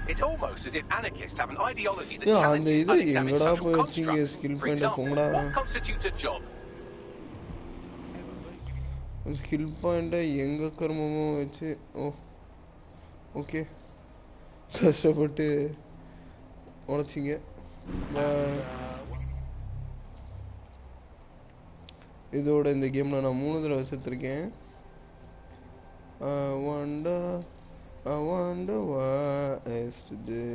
Speaker 2: It's almost as if anarchists have an ideology that challenges unexamined social constructs. For example, what constitutes a job?
Speaker 1: Skill point yenga karmamo vechi oh okay கஷ்டப்பட்டு உழைச்சிங்க இதோட இந்த கேம்ல நான் 3 தடவை செத்துருக்கேன். I wonder why yesterday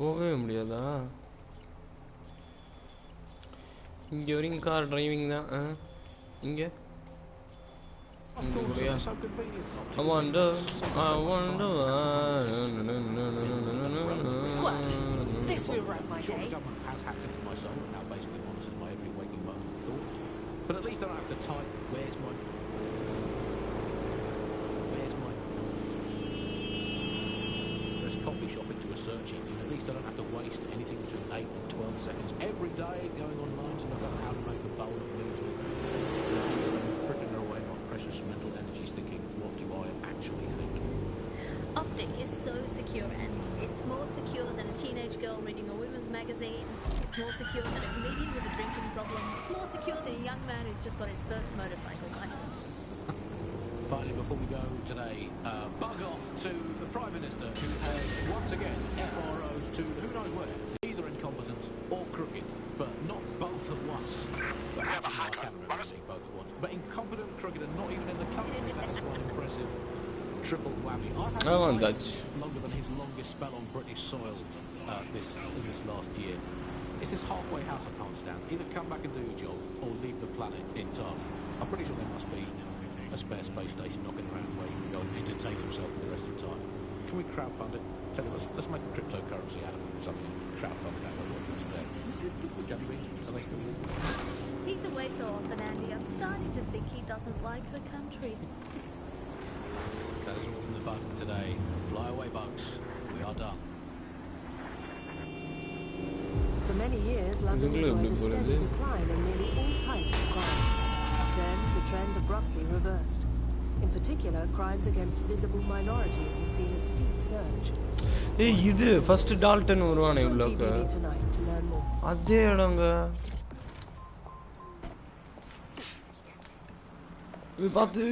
Speaker 1: போகவே முடியாதா? இங்கே வரைக்கும் கார் டிரைவிங் தான். இங்கே I wonder
Speaker 14: This will run my day.
Speaker 20: The government has hacked into my soul and now basically monitors my every waking moment and thought. But at least I don't have to type, where's my... There's coffee shop into a search engine. At least I don't have to waste anything between 8 and 12 seconds every day going online to look up how to make a bowl of muesli. At least I'm frittering away my precious mental energies thinking, what do I actually think?
Speaker 21: Optic is so secure, and it's more secure than a teenage girl reading a women's magazine. It's more secure than a comedian with a drinking problem. It's more secure than a young man who's just got his first motorcycle license.
Speaker 20: Finally, before we go today, bug off to the Prime Minister, who has once again FRO'd to who knows where, either incompetent or crooked, but not both at once. But actually, I can't remember seeing both at once. But incompetent, crooked, and not even in the country. That is one impressive triple whammy. I've had longer than his longest spell on British soil in this last year. It's this halfway house I can't stand. Either come back and do your job, or leave the planet entirely. I'm pretty sure there must be a spare space station knocking around where you can go and entertain yourself for the rest of the time. Can we crowdfund it? Tell you, let's make a cryptocurrency out of something. Crowdfund that way if it's there. Jelly beans, are they still legal?
Speaker 21: He's away so often, Andy. I'm starting to think he doesn't like the country.
Speaker 20: That is all from the bug today. Fly away, bugs. We are done.
Speaker 5: For many years, London enjoyed a steady decline in nearly all types of crime. Then, the trend abruptly reversed. In particular, crimes against visible minorities have seen a steep surge.
Speaker 1: Hey, இது first Dalton வருவானே உள்ளக்க. அதே இடங்க. பார்த்து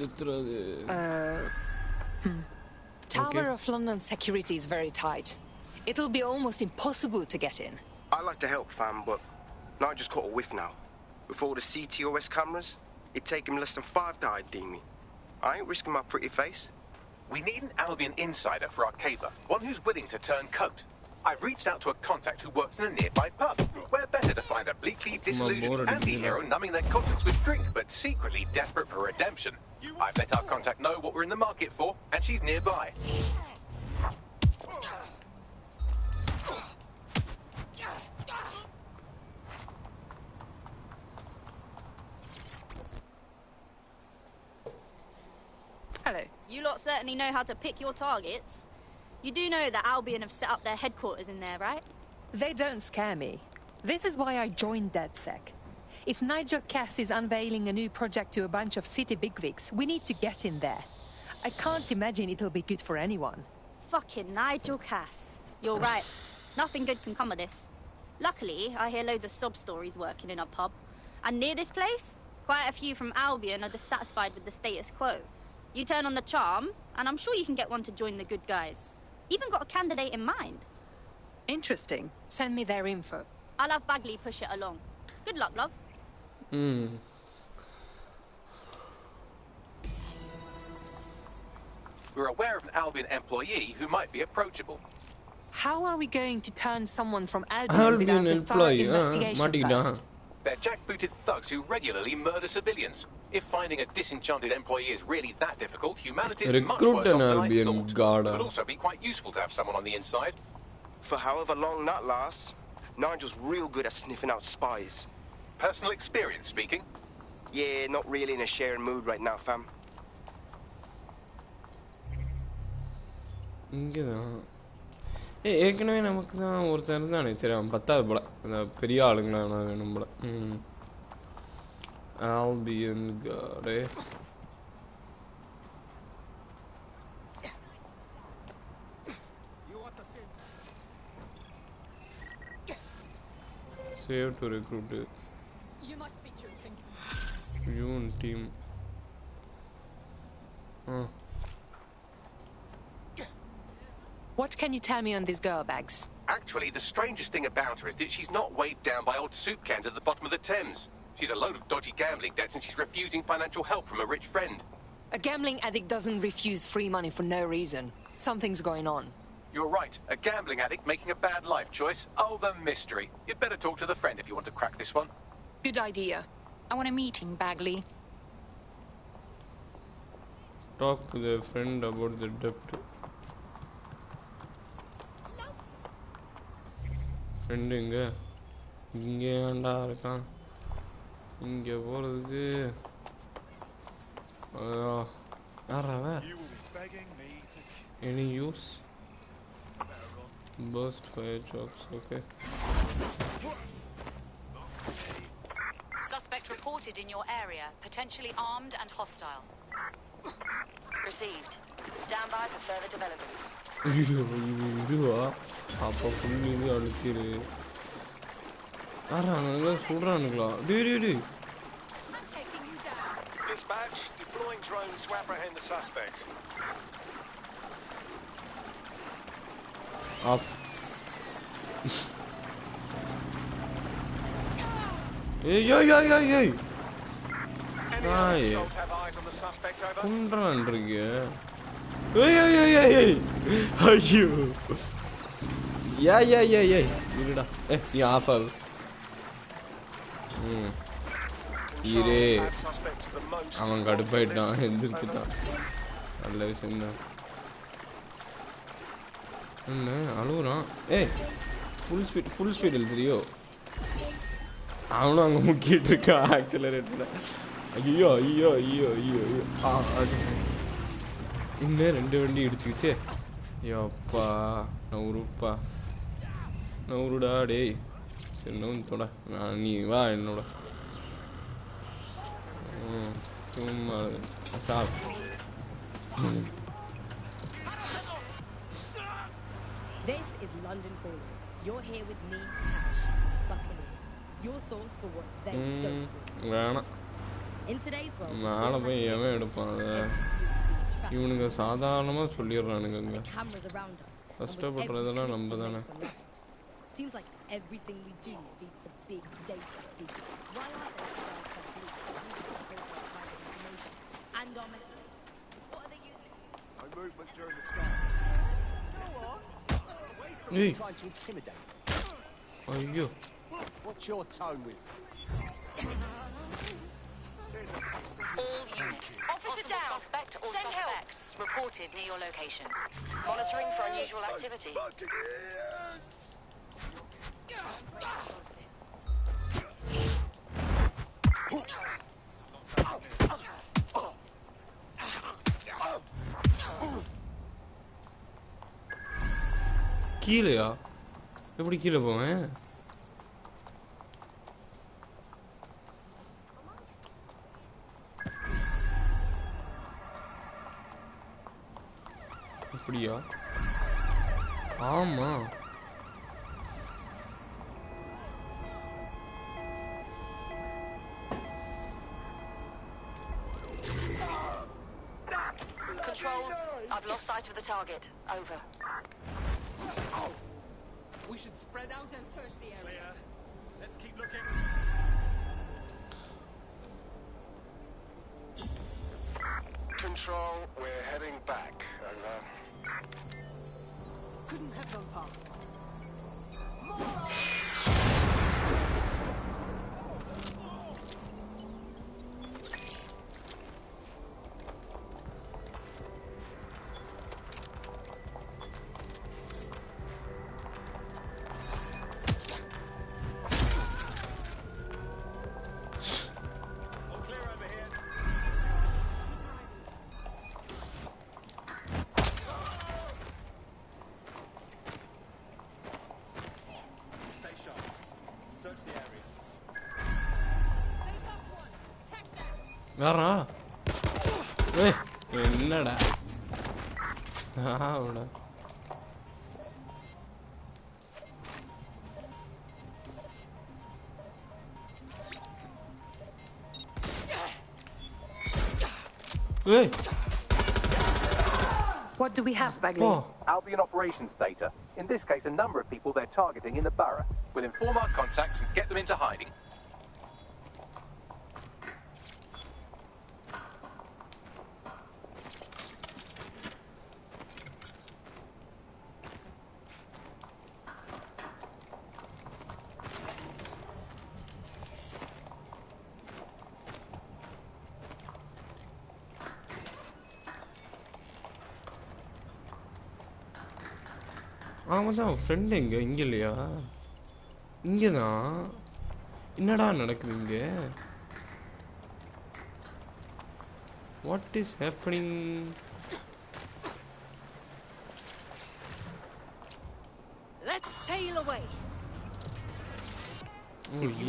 Speaker 1: செத்துறாது.
Speaker 3: Tower of London security is very tight. It'll be almost impossible to get in.
Speaker 7: I'd like to help, fam, but I just caught a whiff now. With all the CTOS cameras, it'd take him less than 5 to ID me. I ain't risking my pretty face.
Speaker 2: We need an Albion insider for our caper, one who's willing to turn coat. I've reached out to a contact who works in a nearby pub. Where better to find a bleakly disillusioned anti-hero numbing their conscience with drink, but secretly desperate for redemption. I've let our contact know what we're in the market for, and she's nearby.
Speaker 6: Hello. You lot certainly know how to pick your targets. You do know that Albion have set up their headquarters in there, right?
Speaker 3: They don't scare me. This is why I joined DedSec. If Nigel Cass is unveiling a new project to a bunch of city bigwigs, we need to get in there. I can't imagine it'll be good for anyone.
Speaker 6: Fucking Nigel Cass. You're right. Nothing good can come of this. Luckily, I hear loads of sob stories working in a pub. And near this place, quite a few from Albion are dissatisfied with the status quo. You turn on the charm, and I'm sure you can get one to join the good guys. Even got a candidate in mind.
Speaker 3: Interesting. Send me their info.
Speaker 6: I'll have Bagley push it along. Good luck, love.
Speaker 2: we're aware of an Albion employee who might be approachable.
Speaker 3: How are we going to turn someone from Albion without a thorough investigation first?
Speaker 2: They're jackbooted thugs who regularly murder civilians. If finding a disenchanted employee is really that difficult, humanity is much worse off than I thought. It would also be quite useful to have someone on the inside.
Speaker 7: For however long that lasts, Nigel's real good at sniffing out spies.
Speaker 2: Personal experience speaking?
Speaker 7: Yeah, not really in a sharing mood right now, fam.
Speaker 1: ஏற்கனவே நமக்கு தான் ஒருத்தர் இருந்தானே சரி அவன் பத்தாவது போல அந்த பெரிய ஆளுங்களா வேணும் போல Albion card save to recruit you and team
Speaker 3: What can you tell me on this girl, Bags?
Speaker 2: Actually, the strangest thing about her is that she's not weighed down by old soup cans at the bottom of the Thames. She's a load of dodgy gambling debts and she's refusing financial help from a rich friend.
Speaker 3: A gambling addict doesn't refuse free money for no reason. Something's going on.
Speaker 2: You're right. A gambling addict making a bad life choice. Oh, the mystery. You'd better talk to the friend if you want to crack this one.
Speaker 3: Good idea.
Speaker 9: I want a meeting, Bagley.
Speaker 1: Talk to the friend about the debt. Friend இங்க ஏன்டா இருக்கான் இங்க போறதுக்கு யாராவ any use burst fire jobs okay
Speaker 9: Suspect reported in your area, potentially armed and hostile.
Speaker 13: Received. Stand by for further developments.
Speaker 1: இதுவா அப்போ புள்ளி அழுத்திரு ஆறாங்க சொல்றானுங்களா டேய்
Speaker 10: Dispatch, deploying drones to apprehend the suspect.
Speaker 1: Up. Hey. குன்றான்றீங்க ஐயோ இருடா நீ ஆஃப் ஆகு ஈரே அவன் கடுப்பாயிட்டான் எந்திரிச்சிட்டான் நல்ல விஷயம் தான் என்ன அழுகுறான் ஃபுல் ஸ்பீட் எழுதுறியோ அவனும் அங்கே முக்கிட்டு இருக்கான் ஆக்சிலரேட்டர்ல ஐயோ இன்னும் 2 வண்டி இடிச்சுக்கிச்சே யப்பா நவுருடா டேய் சரி நவுந்தோட நீ வா என்னோட சும்மா சாப்
Speaker 23: This is London calling. You're here with me, Tash. Buckley. Your source for what they don't
Speaker 1: வேணாம்
Speaker 23: In today's world,
Speaker 1: மேலே போய் எவன் எடுப்பான் இவனுங்க சாதாரணமாக சொல்லிடுறானுங்க கஷ்டப்படுறதெல்லாம் நம்ம தானே
Speaker 23: Seems like everything we do feeds the big data people. Why aren't they and our methods? What are they using?
Speaker 10: No movement during the scan.
Speaker 1: Hey.
Speaker 10: Trying to intimidate.
Speaker 1: Ayyo.
Speaker 10: What's your tone with?
Speaker 13: All units. Officer down. Suspect or Send suspects help. Reported near your location. Monitoring for unusual activity.
Speaker 1: கீழயா எப்படி கீழே போவேன் அப்படியா ஆமா
Speaker 13: Control, I've lost sight of the target. Over.
Speaker 24: We should spread out and search the area.
Speaker 10: Let's keep looking. Control, we're heading back. Over.
Speaker 23: Couldn't have gone far.
Speaker 1: வேறா ஏய் என்னடா ஆவுடா ஏய்
Speaker 3: What do we have, Bagley?
Speaker 2: Albion operations data. In this case, a number of people they're targeting in the borough. We'll inform our contacts and get them into hiding.
Speaker 1: ஆமாம் தான் friend இங்கே இல்லையா இங்கே தான் என்னடா நடக்குது இங்கே what is happening
Speaker 23: Let's sail away.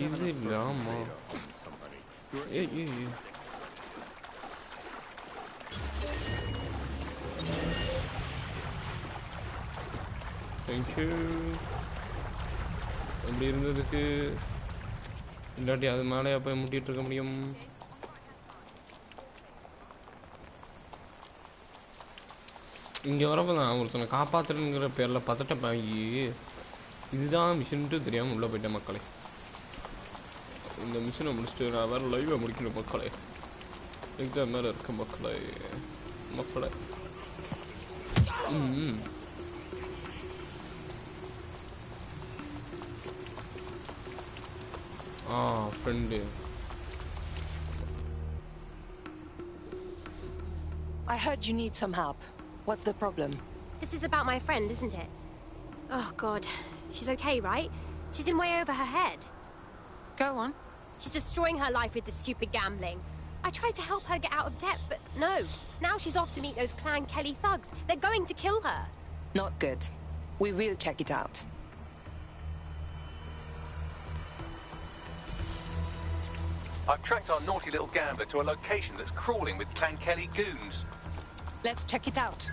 Speaker 1: இது இல்லை ஆமாம் ஏய் தேங்க்யூ அப்படி இருந்ததுக்கு இல்லாட்டி அது மேலே போய் முட்டிகிட்டு இருக்க முடியும் இங்கே வரப்போ தான் ஒருத்தனை காப்பாற்றுங்கிற பேரில் பதட்டம் வாங்கி இதுதான் மிஷின்ட்டு தெரியாமல் உள்ளே போயிட்டேன் மக்களே இந்த மிஷினை முடிச்சுட்டு நான் வேறு லைவை முடிக்கணும் மக்களே எக்ஸாம் மேலே இருக்க மக்களே friend.
Speaker 3: I heard you need some help. What's the problem?
Speaker 12: This is about my friend, isn't it? Oh, God. She's okay, right? She's in way over her head.
Speaker 3: Go on.
Speaker 12: She's destroying her life with this stupid gambling. I tried to help her get out of debt, but no. Now she's off to meet those Clan Kelly thugs. They're going to kill her.
Speaker 3: Not good. We will check it out.
Speaker 2: I've tracked our naughty little gambler to a location that's crawling with Clan Kelly goons.
Speaker 3: Let's check it out.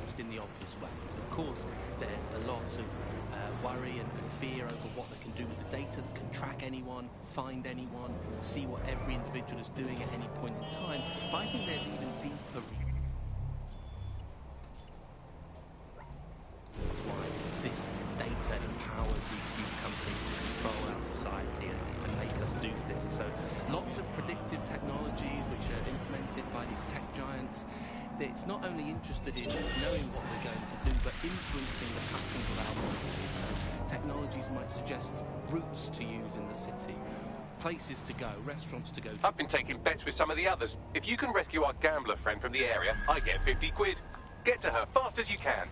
Speaker 15: Just in the obvious ways. Of course, there's a lot of worry and fear over what they can do with the data, that can track anyone, find anyone, see what every individual is doing at any point in time. But I think there's even deeper reasons why this data empowers these huge companies to control our society and make us do things. So lots of predictive technologies which are implemented by these tech giants. It's not only interested in knowing what we're going to do, but influencing the patterns of our bodies. So technologies might suggest routes to use in the city, places to go, restaurants to go to.
Speaker 2: I've been taking bets with some of the others. If you can rescue our gambler friend from the area, I get 50 quid. Get to her fast as you can.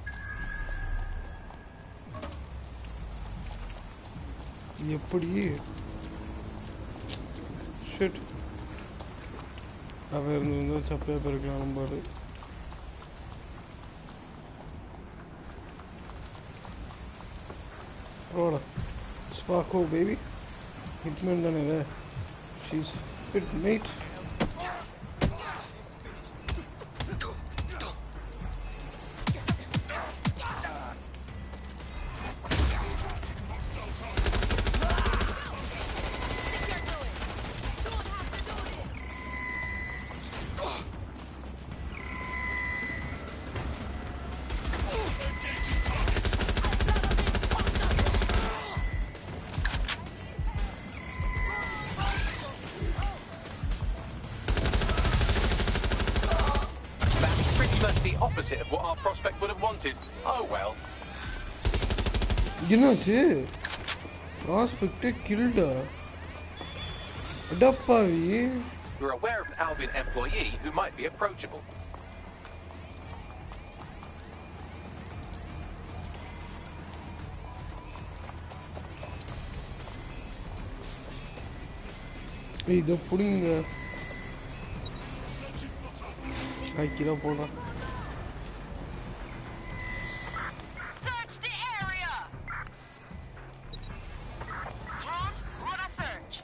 Speaker 1: Shit. I've heard Roda. Sparko, baby. Hitman done there. She's fit, mate.
Speaker 2: opposite of what our prospect would have wanted. Oh well.
Speaker 1: என்னாச்சு? Prospect killed. அடப்பாவி.
Speaker 2: We're aware of an Albion employee who might be approachable.
Speaker 1: இத புடிங்க. ஐக்கில போடா.
Speaker 22: Search the area. Drone, run a search.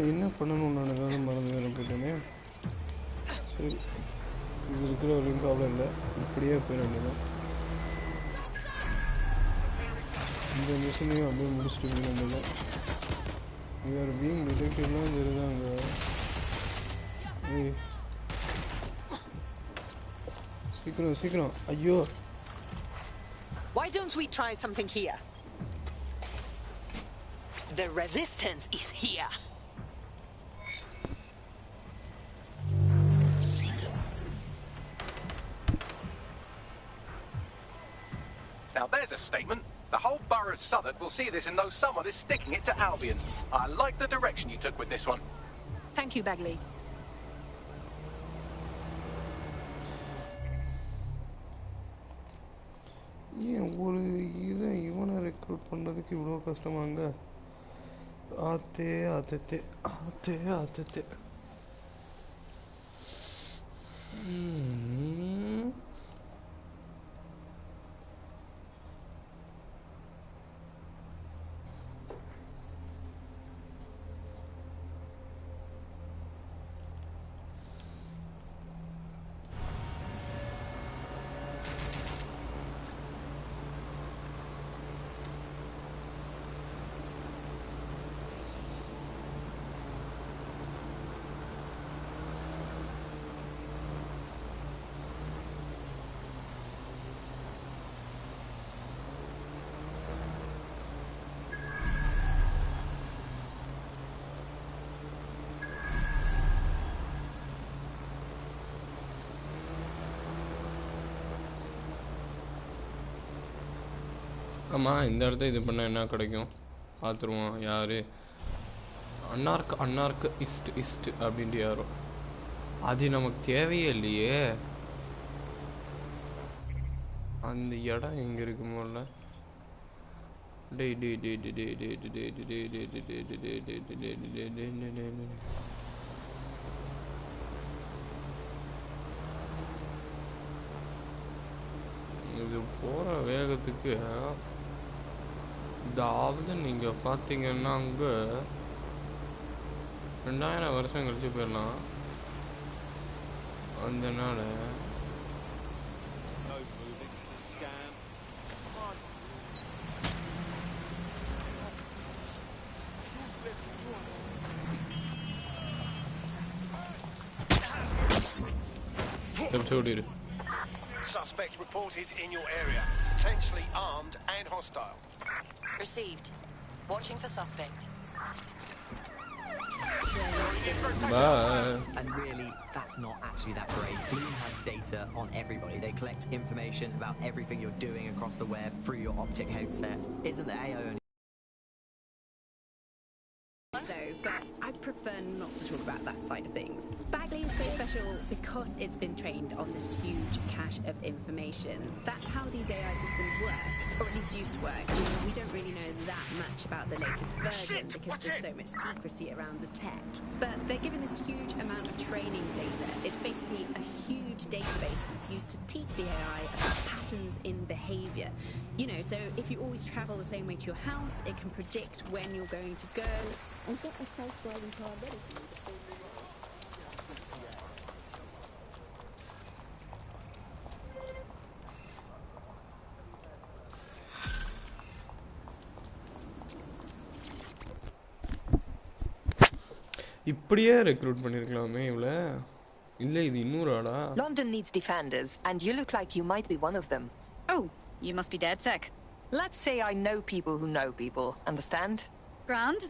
Speaker 1: என்ன பண்ணணும் நான் ஏதாவது மறந்து வேற போயிட்டேனே. சரி. இது இருக்கிற வரைக்கும் ப்ராப்ளம் இல்லை. இப்படியே போயிட வேண்டியதான். இந்த மிஷினையும் அப்படியே முடிச்சுட்டு போயிட வேண்டியதான். We are being detected லாம் தெரியுதாங்க. ஏய் சீக்கிரம் ஐயோ.
Speaker 11: Why don't we try something here? The resistance is here.
Speaker 2: Now there's a statement. The whole borough of Southwark will see this and know someone is sticking it to Albion. I like the direction you took with this one.
Speaker 3: Thank you, Bagley.
Speaker 1: ஏன் ஒரு இதை இவனை recruit பண்ணுறதுக்கு இவ்வளோ கஷ்டமாங்க? ஆத்தே ஆமாம், இந்த இடத்த இது பண்ணால் என்ன கிடைக்கும் பார்த்துருவோம். யார்? அன்னார்க்கு இஸ்ட் அப்படின்ட்டு யாரோ. அது நமக்கு தேவையே இல்லையே. அந்த இடம் எங்கே இருக்கு முதல்ல? இது போகிற வேகத்துக்கு இதாவது நீங்கள் பார்த்தீங்கன்னா அங்கே 2000 வருஷம் கழிச்சு போயிடலாம். அதனால
Speaker 10: Suspect reported in your area, potentially armed and hostile.
Speaker 19: Received. Watching for suspect.
Speaker 1: Bye.
Speaker 16: And really, that's not actually that great. Bloom has data on everybody. They collect information about everything you're doing across the web through your optic headset. Isn't the AO only?
Speaker 17: But I prefer not to talk about that side of things. Bagley is so special because it's been trained on this huge cache of information. That's how these AI systems work, or at least used to work. We don't really know that much about the latest version because there's so much secrecy around the tech. But they're given this huge amount of training data. It's basically a huge database that's used to teach the AI about patterns in behavior. You know, so if you always travel the same way to your house, it can predict when you're going to go and get a self-driving car ready for you.
Speaker 1: இப்படியே recruit பண்ணிருக்கலாமே இவள. இல்ல இது இன்னொரு ஆளா?
Speaker 3: London needs defenders and you look like you might be one of them.
Speaker 6: Oh, you must be DedSec.
Speaker 3: Let's say I know people who know people, understand?
Speaker 4: Grand.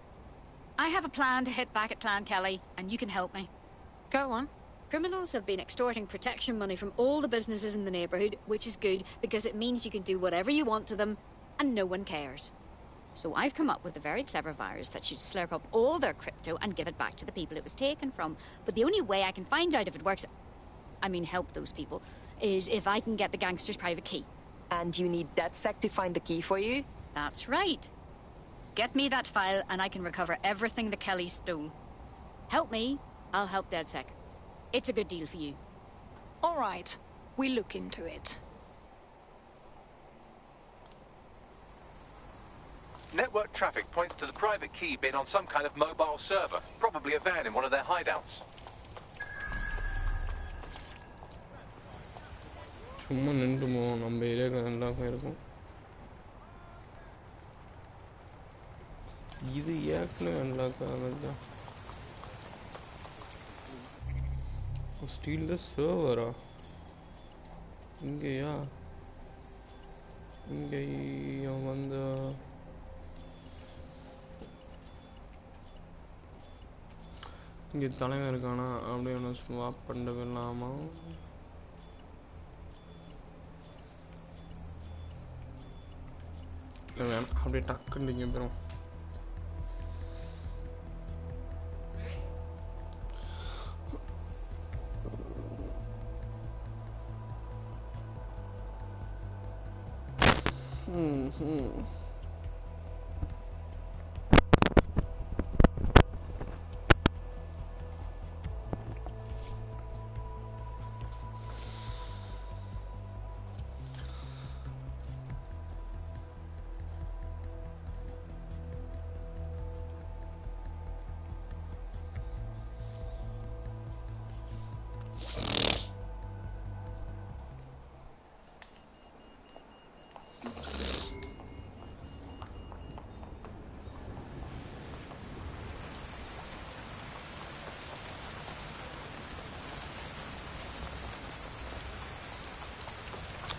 Speaker 4: I have a plan to hit back at Clan Kelly, and you can help me.
Speaker 3: Go on.
Speaker 4: Criminals have been extorting protection money from all the businesses in the neighborhood, which is good because it means you can do whatever you want to them, and no one cares. So I've come up with a very clever virus that should slurp up all their crypto and give it back to the people it was taken from. But the only way I can find out if it works, I mean help those people, is if I can get the gangster's private key.
Speaker 13: And you need DedSec to find the key for you?
Speaker 4: That's right. Get me that file and I can recover everything the Kellys stole. Help me, I'll help DedSec. It's a good deal for you.
Speaker 3: All right. We'll look into it.
Speaker 2: Network traffic points to the private key being on some kind of mobile server, probably a van in one of their hideouts.
Speaker 1: சும்மா நின்று போவோம் நம்ம ஏரியாவுக்கு நல்லா இருக்கும் இது ஏற்கனவே unlock ஆனதுதான் steel த சர்வரா இங்கேயா இங்கே வந்த இங்கே தலைவன் இருக்கானா அப்படியே ஒன்று ஸ்வாப் பண்ணலாமா வேணாம் அப்படியே டக்குன்னு இங்கே போயிடும்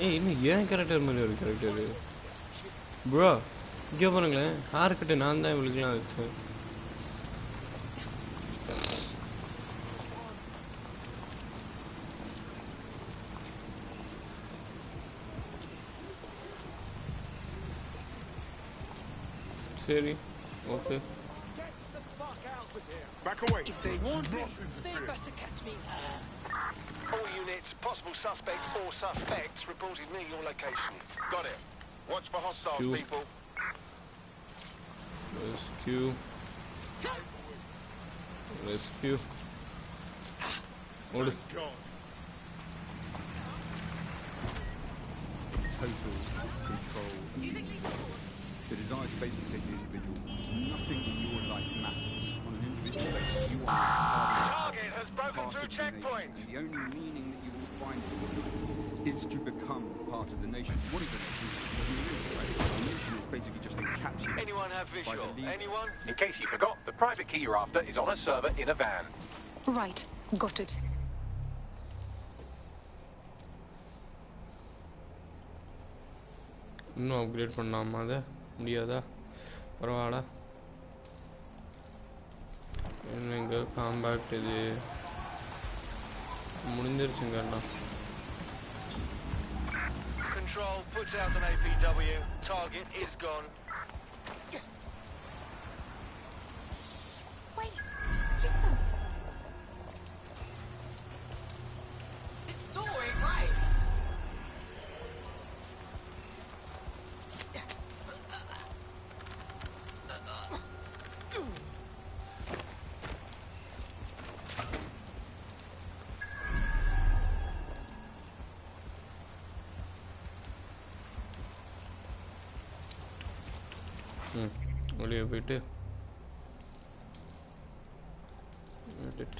Speaker 1: ஏய் இன்னும் ஏன் கேரக்டர் மாதிரி ஒரு கேரக்டரு ப்ரோ இங்கே பாருங்களேன் ஹேர்கட்டு நான் தான் இவளுக்குலாம் வச்சேன் சரி okay
Speaker 10: Back away.
Speaker 24: If they want it, they better catch me first.
Speaker 10: All units, possible suspects or suspects reported near your location. Got it. Watch for hostiles, people.
Speaker 1: Rescue. Rescue. Hold it.
Speaker 8: Total control. The desire to babysit the individual. Nothing in your life matters. On an individual basis, you are
Speaker 10: Target has broken through checkpoint.
Speaker 8: The only meaning that you will find is to become part of the nation. What is a nation? The nation is basically just encapsulated.
Speaker 10: Anyone have visual? Anyone?
Speaker 2: In case you forgot, the private key you're after is on a server in a van.
Speaker 3: Right. Got it.
Speaker 1: இன்னும் upgrade பண்ணாமா அதை முடியாதா பரவாயில்ல என்னங்க compact இது முடிஞ்சிருச்சுங்க அண்ணா
Speaker 10: Control, put out an APW. Target is gone.
Speaker 9: Wait, listen. This door ain't right.
Speaker 1: வெளியே போயிட்டு edit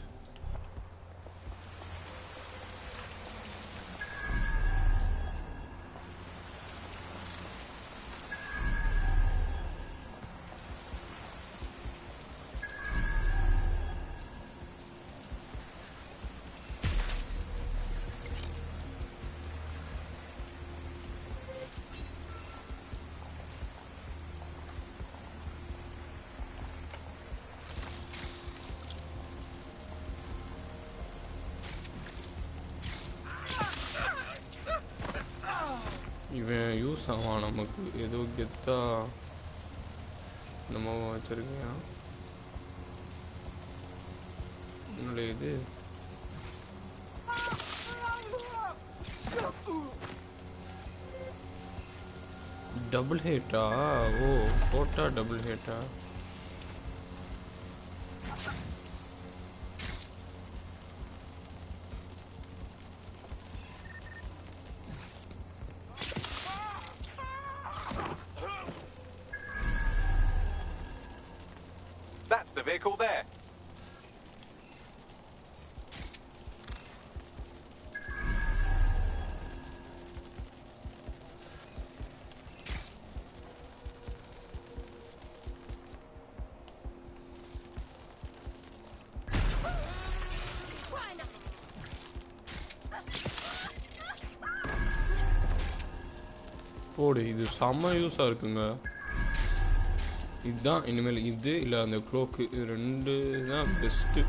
Speaker 1: இவன் use ஆவான் நமக்கு ஏதோ கெத்தா நம்ம வச்சிருக்கேன் என்னுடைய இது டபுள் ஹேட்டா ஓ போட்டா double ஹேட்டா
Speaker 2: That's the vehicle there.
Speaker 1: போடு இது செம்ம யூஸாக இருக்குங்க இதுதான் இனிமேல் இது இல்லை அந்த க்ளோக்கு இது ரெண்டு தான் பெஸ்ட்டு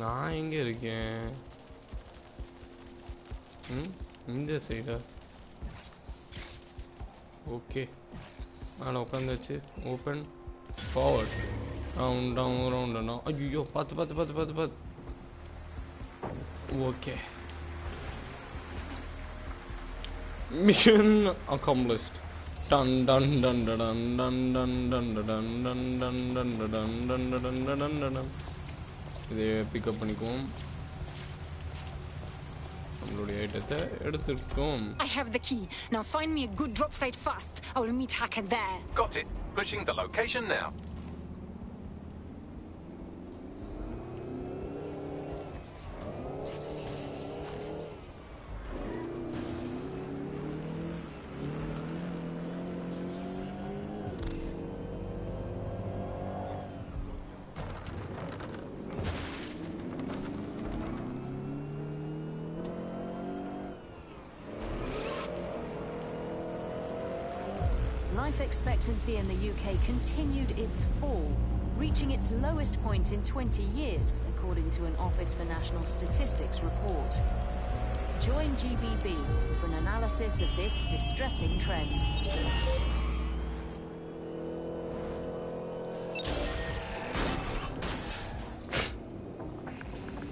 Speaker 1: நான் எங்கே இருக்கேன் இந்த சைடா ஓகே மேலே உட்காந்தாச்சு open forward round down round ஐயோ பார்த்து okay mission accomplished done done done done done done done done done done done done done done done done இதை பிக்கப் பண்ணிக்குவோம் நம்மளுடைய ஐட்டத்தை எடுத்துட்டோம்.
Speaker 11: I have the key. Now find me a good drop site fast. I will meet Hacker there.
Speaker 2: Got it. Pushing the location now.
Speaker 14: Life expectancy in the UK continued its fall, reaching its lowest point in 20 years, according to an Office for National Statistics report. Join GBB for an analysis of this distressing trend.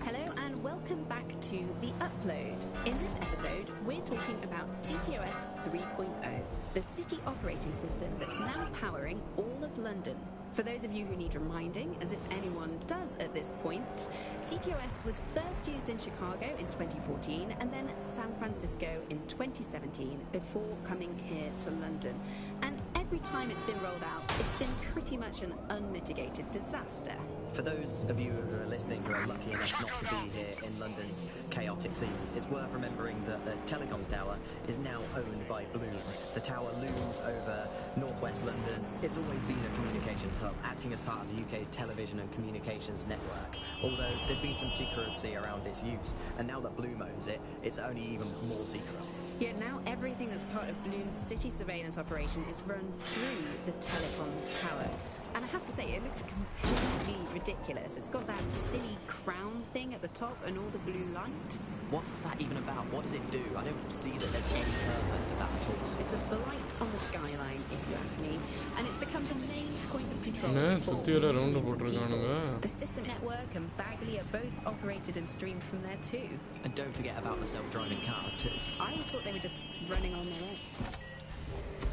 Speaker 17: Hello and welcome back to The Upload. In this episode, we're talking about CTOS 3.0. The city operating system that's now powering all of London. For those of you who need reminding, as if anyone does at this point, CTOS was first used in Chicago in 2014 and then San Francisco in 2017 before coming here to London. And every time it's been rolled out, it's been pretty much an unmitigated disaster.
Speaker 16: For those of you who are listening who are lucky enough not to be here in London's chaotic scenes, it's worth remembering that the telecoms tower is now owned by Bloom. The tower looms over northwest London. It's always been a communications hub, acting as part of the UK's television and communications network. Although there's been some secrecy around its use, and now that Bloom owns it, it's only even more secret.
Speaker 17: Yet now everything that's part of Bloom's city surveillance operation is run through the telecoms tower. And I have to say, it looks completely ridiculous. It's got that silly crown thing at the top and all the blue light.
Speaker 16: What's that even about? What does it do? I don't see that there's any purpose to that at all.
Speaker 17: It's a blight on the skyline, if you ask me. And it's become the main point of control for
Speaker 1: people.
Speaker 17: The system network and Bagley are both operated and streamed from there too.
Speaker 16: And don't forget about the self-driving cars too.
Speaker 17: I always thought they were just running on their own.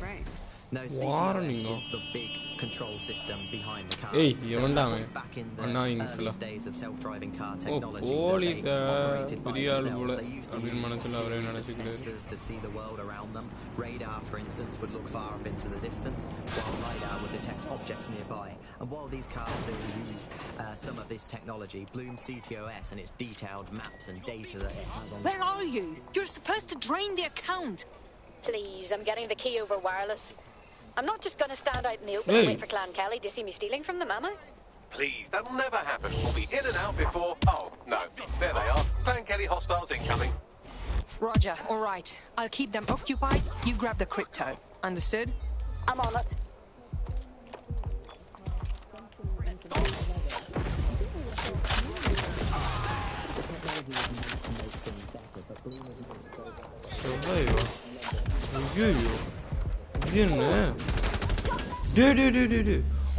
Speaker 17: Right.
Speaker 16: No, CTOS is the big control system behind the cars.
Speaker 1: Hey,
Speaker 16: back in the earliest days of self-driving car technology, they operated by themselves. They used to use a series of sensors to see the world around them. Radar, for instance, would look far off into the distance, while LiDAR would detect objects nearby. And while these cars still use some of this technology, Bloom CTOS and its detailed maps and data that it has on...
Speaker 11: Where are you? You're supposed to drain the account.
Speaker 4: Please, I'm getting the key over wireless. I'm not just gonna stand out in the open and wait for Clan Kelly to see me stealing from them, am I?
Speaker 2: Please, that'll never happen. We'll be in and out before... Oh, no. There they are. Clan Kelly hostiles incoming.
Speaker 3: Roger, all right. I'll keep them occupied. You grab the crypto. Understood?
Speaker 4: I'm on it.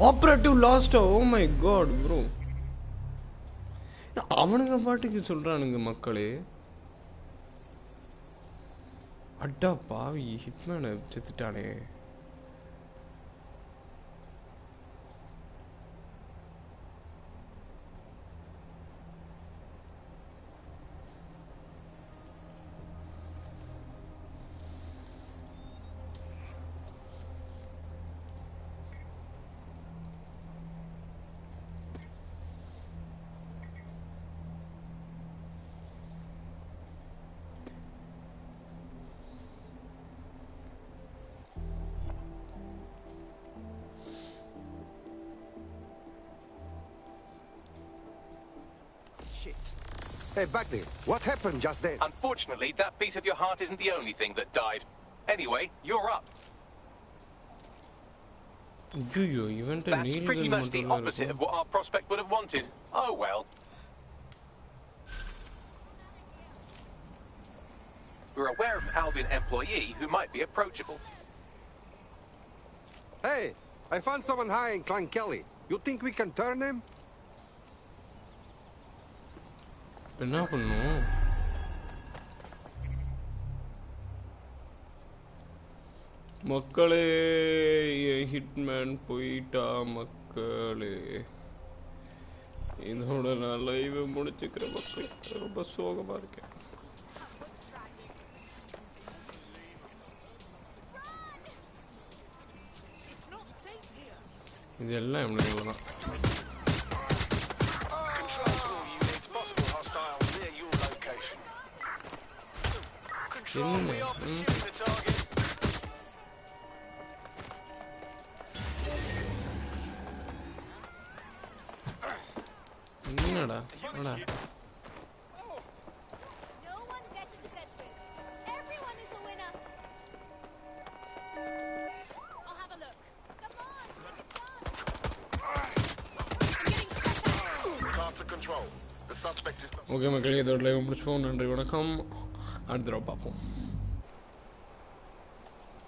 Speaker 1: Operative lost. Oh my god, bro. அவனுங்க பாட்டுக்கு சொல்றானுங்க மக்களே. அடா பாவி, Hitman செத்துட்டானே.
Speaker 10: Hey, Bagley, what happened just then?
Speaker 2: Unfortunately, that piece of your heart isn't the only thing that died. Anyway, you're up. That's pretty much the opposite of what our prospect would have wanted. Oh well. We're aware of an Albion employee who might be approachable.
Speaker 10: Hey, I found someone high in Clan Kelly. You think we can turn him?
Speaker 1: என்ன பண்ணும்? மக்களே, Hitman போயிட்டா மக்களே. இதோட நான் live முடிச்சுக்கிற மக்கள். ரொம்ப சோகமா இருக்கேன். இதெல்லாம் இவனுங்க தான். என்னடா என்னடா ஓகே மக்களே, இதோட லைவ் முடிச்சுப்போம். நன்றி, வணக்கம். அடுத்த தடவை பார்ப்போம்.